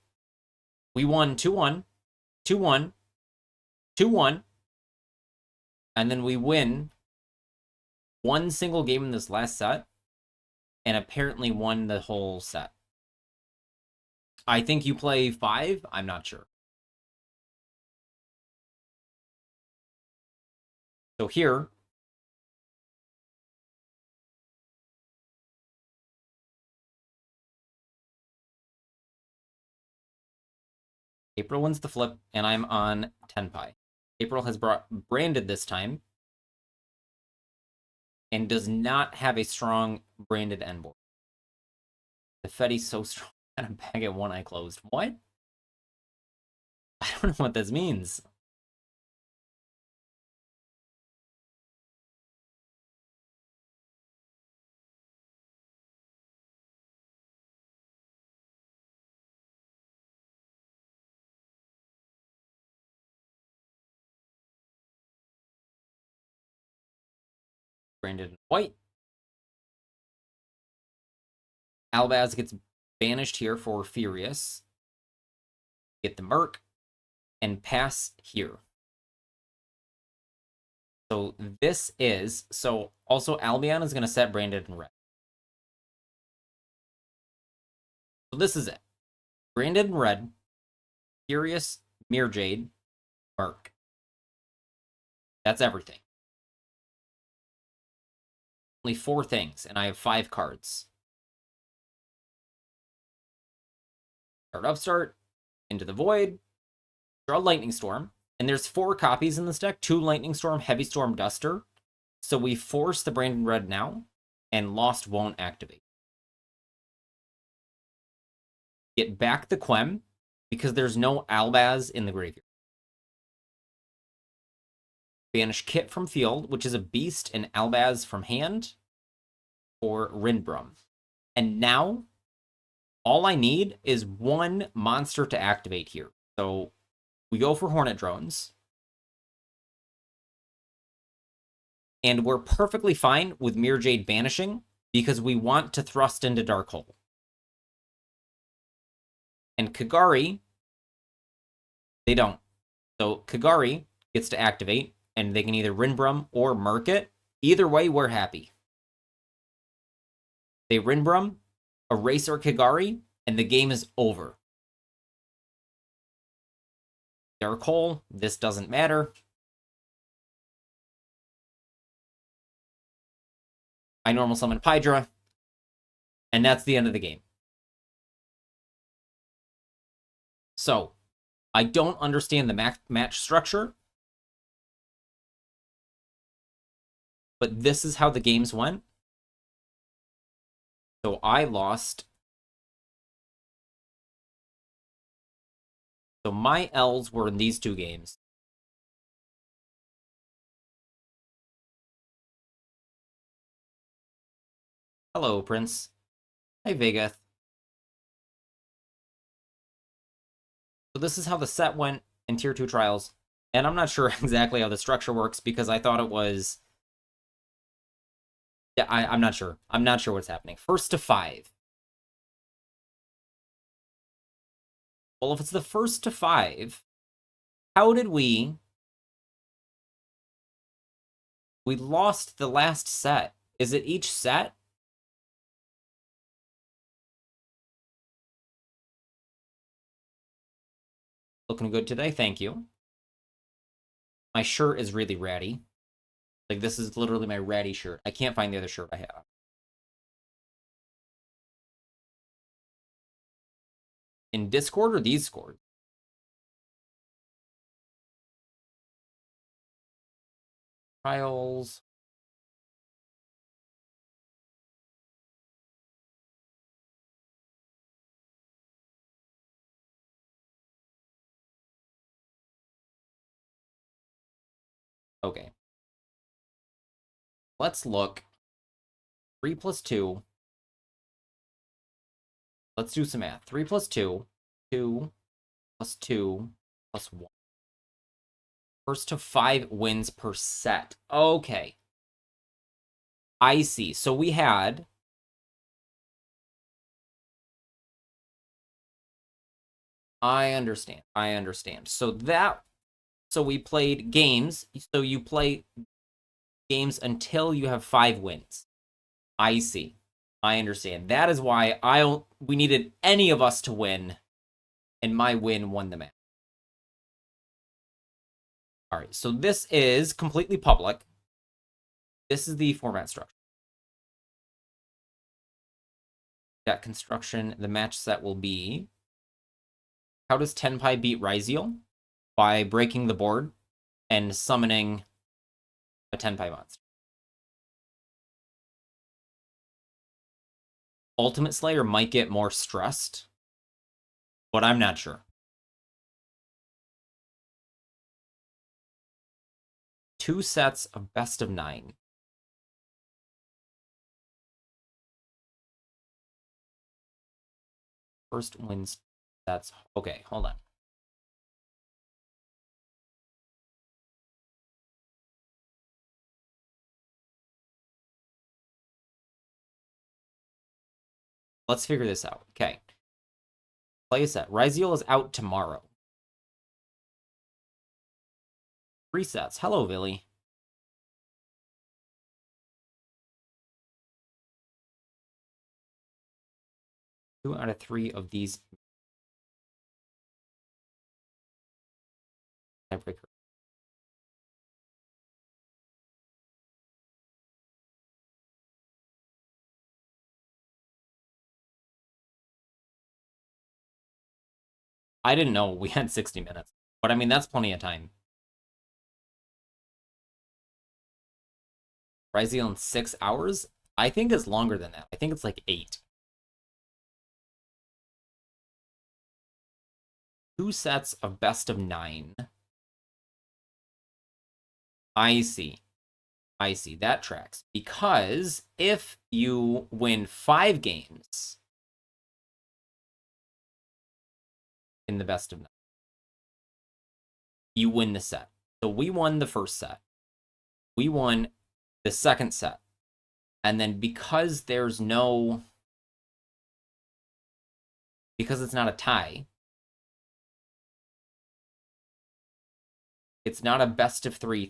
We won 2-1, 2-1, 2-1. And then we win one single game in this last set. And apparently won the whole set. I think you play 5. I'm not sure. So here, April wins the flip, and I'm on Tenpai. April has branded this time, and does not have a strong branded end board. The Fetty's so strong that I'm back at one eye closed. What? I don't know what this means. Branded white. Albaz gets banished here for Furious. Get the Merc. And pass here. So this is... So also Albion is going to set branded in red. So this is it. Branded in red. Furious, Mirror Jade, Merc. That's everything. Only 4 things, and I have 5 cards. Card Upstart, Into the Void, draw Lightning Storm, and there's 4 copies in this deck, 2 Lightning Storm, Heavy Storm, Duster. So we force the Branded Red now, and Lost won't activate. Get back the Quem, because there's no Albaz in the graveyard. Banish Kit from field, which is a beast, and Albaz from hand, or Rindbrum. And now, all I need is 1 monster to activate here. So we go for Hornet Drones. And we're perfectly fine with Mirror Jade banishing, because we want to thrust into Dark Hole. And Kagari, they don't. So Kagari gets to activate, and they can either Rinbrum or Merc it. Either way, we're happy. They Rinbrum, erase our Kagari, and the game is over. Dark Hole, this doesn't matter. I normal summon Pydra, and that's the end of the game. So, I don't understand the match structure, but this is how the games went. So I lost. So my L's were in these 2 games. Hello, Prince. Hi, Vegath. So this is how the set went in Tier 2 Trials. And I'm not sure exactly how the structure works, because I thought it was... Yeah, I'm not sure. I'm not sure what's happening. First to 5. Well, if it's the first to 5, how did we... We lost the last set. Is it each set? Looking good today, thank you. My shirt is really ratty. Like, this is literally my ratty shirt. I can't find the other shirt I have. In Discord or these scores? Trials. Okay. Let's look. 3 + 2. let's do some math. 3 plus 2, 2 plus 2 plus 1. First to 5 wins per set. Okay. I see. So we had... I understand. So we played games. So you play games until you have 5 wins. I see. I understand. That is why we needed any of us to win, and my win won the match. All right, so this is completely public. This is the format structure. That construction, the match set will be... How does Tenpai beat Ryzeal? By breaking the board and summoning a Tenpai monster. Ultimate Slayer might get more stressed, but I'm not sure. 2 sets of best of 9. First wins sets. Okay, hold on. Let's figure this out. Okay. Play a set. Ryzeal is out tomorrow. 3 sets. Hello, Billy. Two out of 3 of these tiebreaker. I didn't know we had 60 minutes, but I mean, that's plenty of time. Ryzeal in 6 hours? I think it's longer than that. I think it's like 8. 2 sets of best of 9. I see. I see. That tracks. Because if you win 5 games in the best of 9, you win the set. So we won the first set. We won the second set. And then because there's no... Because it's not a tie, it's not a best of 3.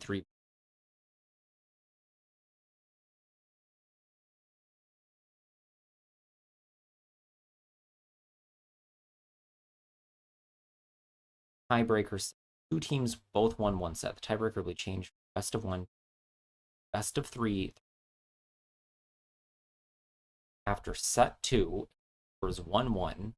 Tiebreakers. 2 teams both won 1 set. The tiebreaker will be changed. Best of 1. Best of 3. After set 2, it was 1-1.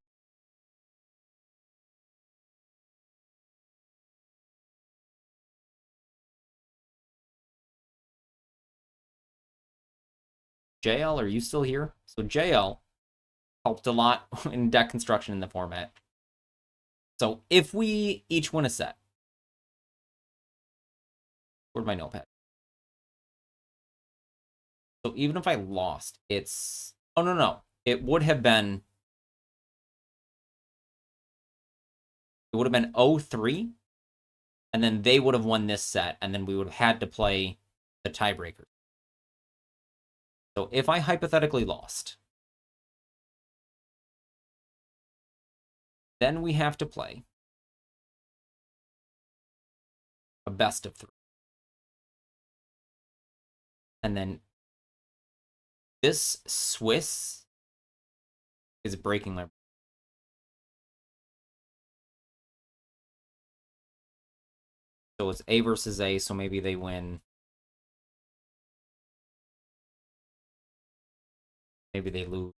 JL, are you still here? So JL helped a lot in deck construction in the format. So if we each win a set, where'd my notepad? So even if I lost, it's... Oh, no. It would have been... It would have been 0-3, and then they would have won this set, and then we would have had to play the tiebreaker. So if I hypothetically lost, then we have to play a best of 3. And then this Swiss is breaking my... So it's A versus A, so maybe they win. Maybe they lose.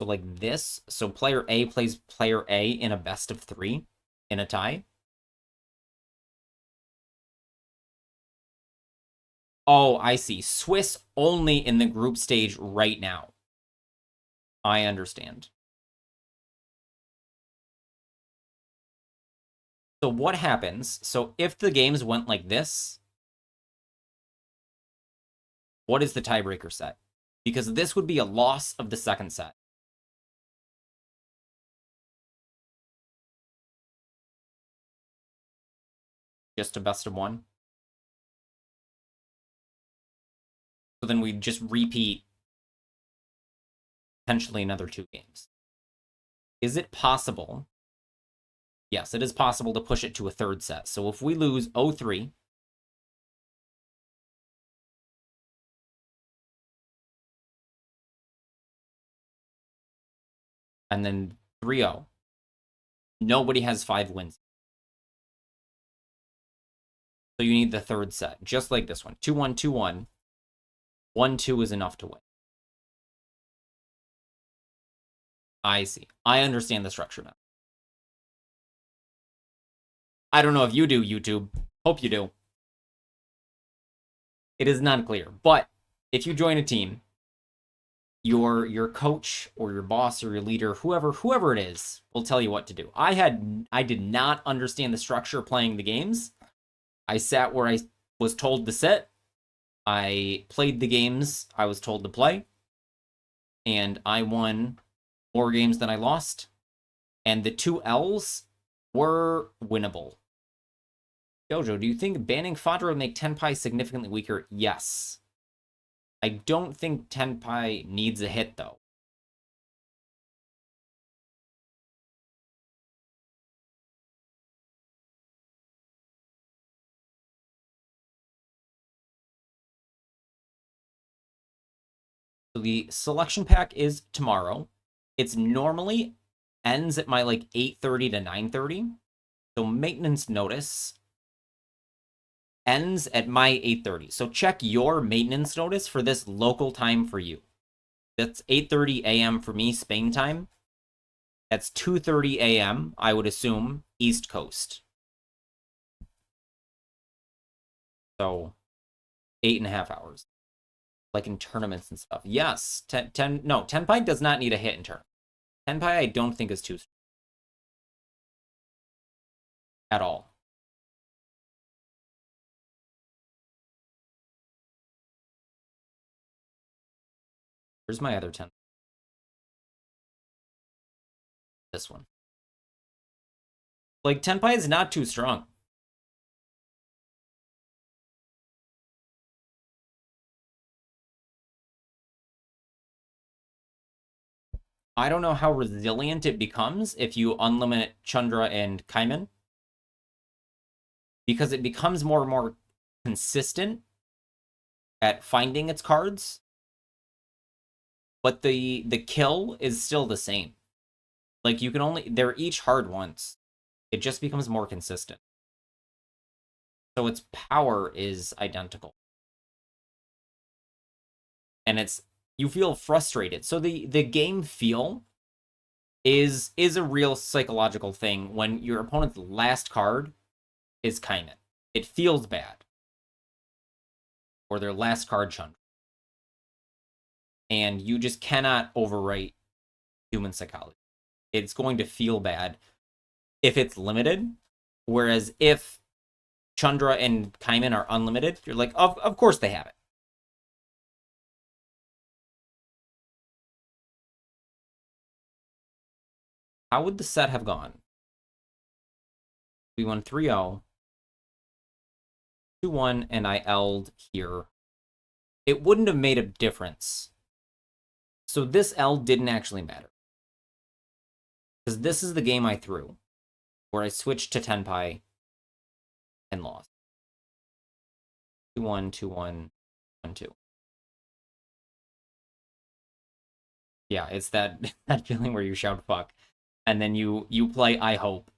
So like this. So player A plays player A in a best of 3 in a tie. Oh, I see. Swiss only in the group stage right now. I understand. So what happens? So if the games went like this, what is the tiebreaker set? because this would be a loss of the second set. Just a best of one. So then we just repeat potentially another 2 games. Is it possible? Yes, it is possible to push it to a third set. So if we lose 0-3, and then 3-0, nobody has 5 wins. So you need the third set, just like this one. 2-1, 2-1. 1-2 is enough to win. I see. I understand the structure now. I don't know if you do, YouTube. Hope you do. It is not clear. But if you join a team, your coach or your boss or your leader, whoever it is, will tell you what to do. I did not understand the structure playing the games. I sat where I was told to sit. I played the games I was told to play. And I won more games than I lost. And the 2 L's were winnable. Jojo, do you think banning fodder would make Tenpai significantly weaker? Yes. I don't think Tenpai needs a hit, though. So the selection pack is tomorrow. It's normally ends at my, like, 8:30 to 9:30. So maintenance notice ends at my 8:30. So check your maintenance notice for this local time for you. That's 8:30 a.m. for me, Spain time. That's 2:30 a.m., I would assume, East Coast. So 8.5 hours. Like in tournaments and stuff. Yes. No, Tenpai does not need a hit in turn. Tenpai I don't think is too strong. At all. Where's my other 10? This one. Like, Tenpai is not too strong. I don't know how resilient it becomes if you unlimit Chandra and Kaiman. Because it becomes more and more consistent at finding its cards. But the kill is still the same. Like, you can only... They're each hard once. It just becomes more consistent. So its power is identical. And it's... You feel frustrated. So the game feel is a real psychological thing when your opponent's last card is Kaiman. It feels bad. Or their last card Chandra. And you just cannot overwrite human psychology. It's going to feel bad if it's limited. Whereas if Chandra and Kaiman are unlimited, you're like, of course they have it. How would the set have gone? We won 3-0. 2-1, and I L'd here. It wouldn't have made a difference. So this L didn't actually matter. Because this is the game I threw, where I switched to Tenpai and lost. 2-1, 2-1, 1-2. Yeah, it's that feeling where you shout fuck. And then you play I Hope.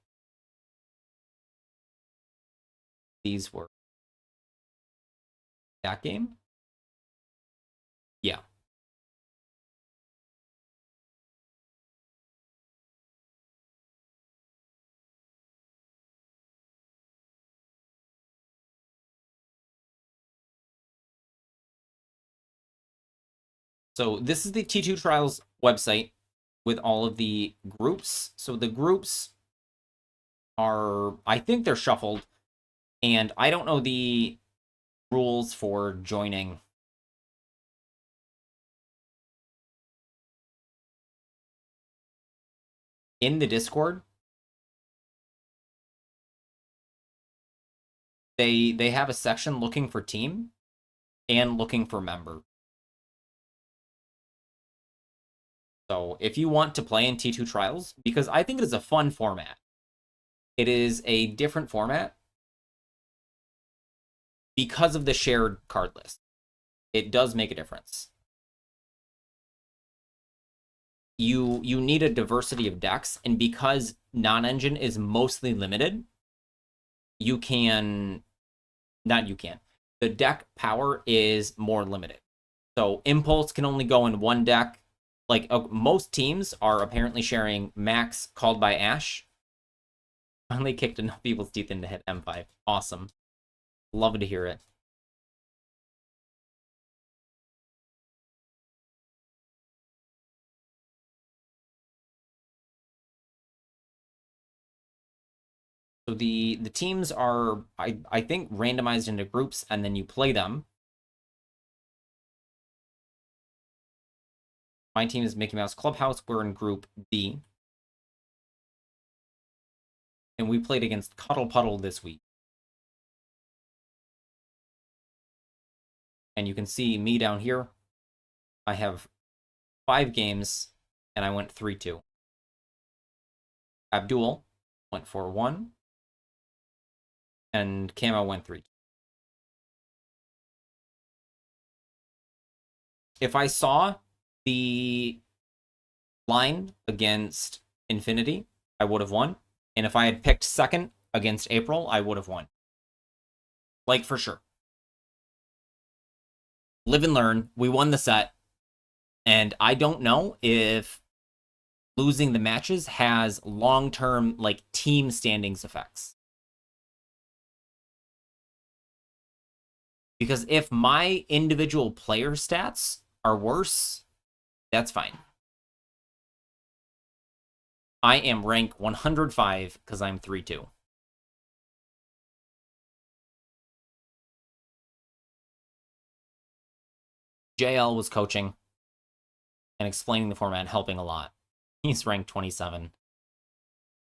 These were that game? Yeah. So this is the T2 Trials website with all of the groups. So the groups are, I think they're shuffled, and I don't know the rules for joining in the Discord, they have a section looking for team and looking for member. So if you want to play in T2 Trials, because I think it is a fun format. It is a different format because of the shared card list. It does make a difference. You need a diversity of decks, and because non-engine is mostly limited, the deck power is more limited. So Impulse can only go in one deck. Like, most teams are apparently sharing Max Called by Ash. Finally kicked enough people's teeth in to hit M5. Awesome. Love to hear it. So the teams are, I think, randomized into groups, and then you play them. My team is Mickey Mouse Clubhouse. We're in Group B. And we played against Cuddle Puddle this week. And you can see me down here. I have 5 games, and I went 3-2. Abdul went 4-1. And Camo went 3-2. If I saw the line against Infinity, I would have won. And if I had picked second against April, I would have won. Like, for sure. Live and learn. We won the set. And I don't know if losing the matches has long-term, like, team standings effects. Because if my individual player stats are worse, that's fine. I am rank 105 because I'm 3-2. JL was coaching and explaining the format and helping a lot. He's ranked 27.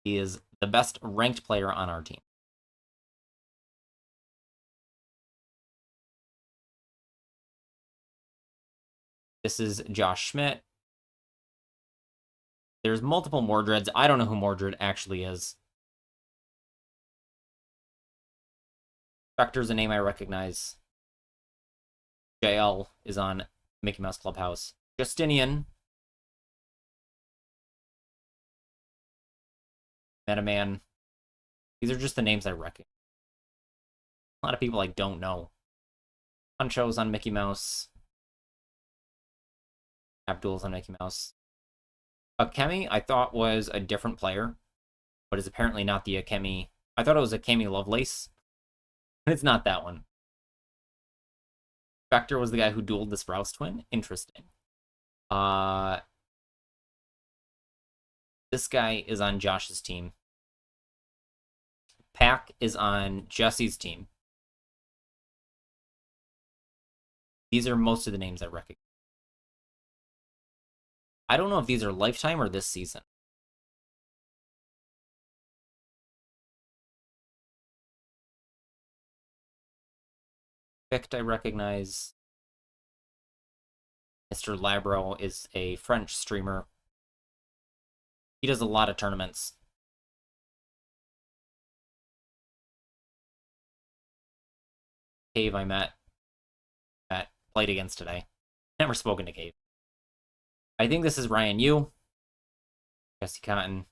He is the best ranked player on our team. This is Josh Schmidt. There's multiple Mordreds. I don't know who Mordred actually is. Spectre's a name I recognize. JL is on Mickey Mouse Clubhouse. Justinian. Metaman. These are just the names I recognize. A lot of people I don't know. Puncho's on Mickey Mouse. Abdul's on Mickey Mouse. Akemi, I thought was a different player, but is apparently not the Akemi. I thought it was Akemi Lovelace, but it's not that one. Spectre was the guy who dueled the Sprouse twin. Interesting. This guy is on Josh's team. Pack is on Jesse's team. These are most of the names I recognize. I don't know if these are lifetime or this season. Picked I recognize. Mr. Labro is a French streamer. He does a lot of tournaments. Cave I met. Played against today. Never spoken to Cave. I think this is Ryan Yu. Jesse Cotton.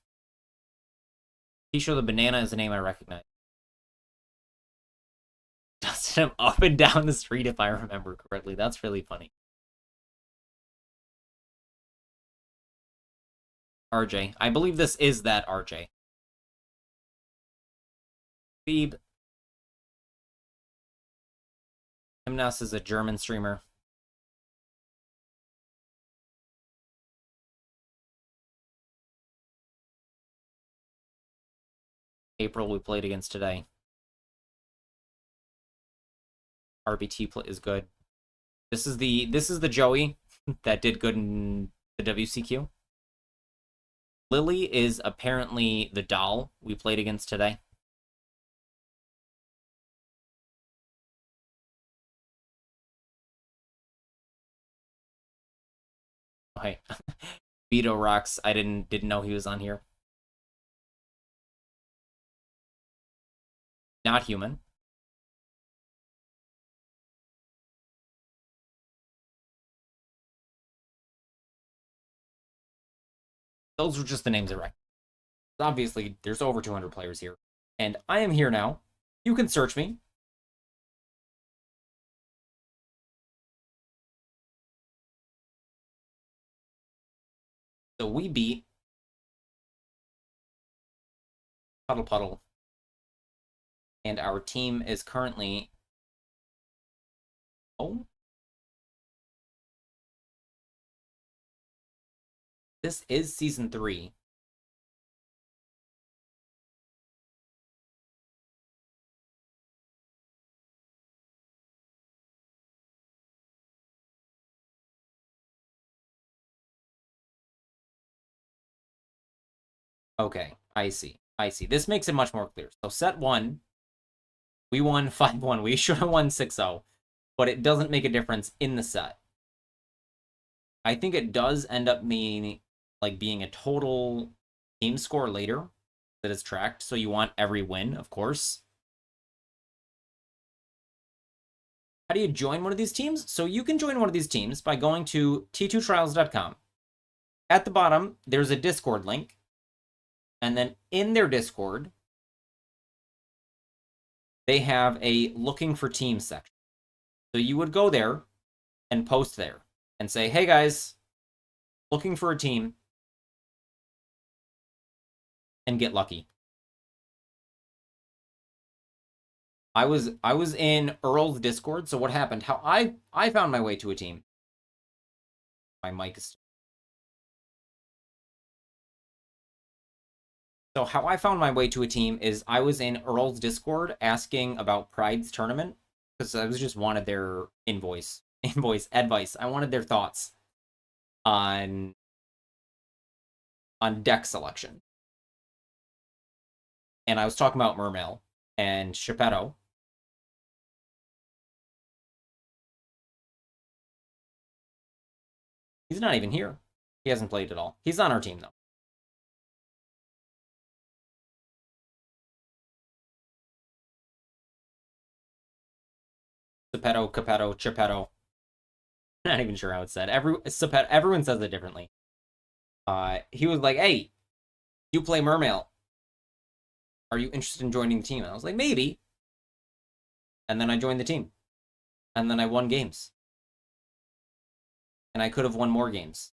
Tisho the Banana is a name I recognize. Dusted him up and down the street if I remember correctly. That's really funny. RJ. I believe this is that RJ. Phoebe. Himnas is a German streamer. April we played against today. RBT is good. This is the Joey that did good in the WCQ. Lily is apparently the doll we played against today. Hey, Vito rocks. I didn't know he was on here. Not human. Those were just the names I recognized. Obviously, there's over 200 players here. And I am here now. You can search me. So we beat Puddle. And our team is currently... Oh. This is Season 3. Okay, I see. This makes it much more clear. So set 1, we won 5-1. We should have won 6-0, but it doesn't make a difference in the set. I think it does end up being a total team score later that is tracked, so you want every win, of course. How do you join one of these teams? So you can join one of these teams by going to t2trials.com. At the bottom, there's a Discord link. And then in their Discord, they have a looking for teams section. So you would go there and post there and say, hey guys, looking for a team, and get lucky. I was in Earl's Discord, so what happened? How I found my way to a team. My mic is... So how I found my way to a team is I was in Earl's Discord asking about Pride's tournament, because I was just wanted their invoice advice. I wanted their thoughts on deck selection. And I was talking about Mermail and Geppetto. He's not even here. He hasn't played at all. He's on our team, though. Geppetto. I'm not even sure how it's said. Everyone says it differently. He was like, hey, you play Mermail. Are you interested in joining the team? And I was like, maybe. And then I joined the team. And then I won games. And I could have won more games.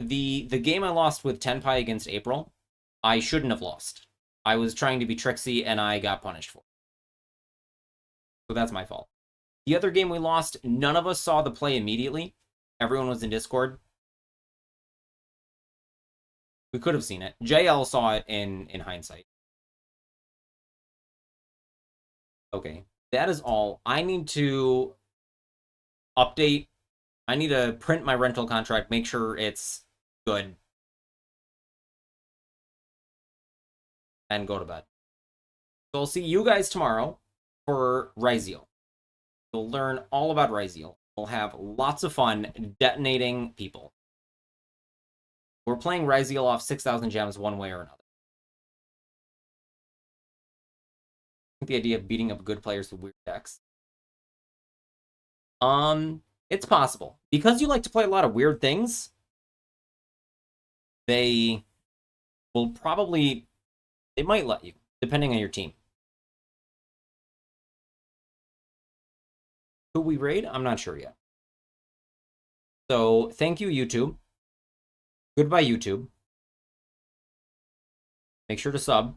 The game I lost with Tenpai against April, I shouldn't have lost. I was trying to be tricksy, and I got punished for it. So that's my fault. The other game we lost, none of us saw the play immediately. Everyone was in Discord. We could have seen it. JL saw it in hindsight. Okay, that is all. I need to update. I need to print my rental contract, make sure it's good, and go to bed. So I'll see you guys tomorrow for Ryziel. You'll learn all about Ryziel. We'll have lots of fun detonating people. We're playing Ryziel off 6,000 gems one way or another. I think the idea of beating up good players with weird decks. It's possible. Because you like to play a lot of weird things, they might let you, depending on your team. Who we raid? I'm not sure yet. So, thank you, YouTube. Goodbye, YouTube. Make sure to sub.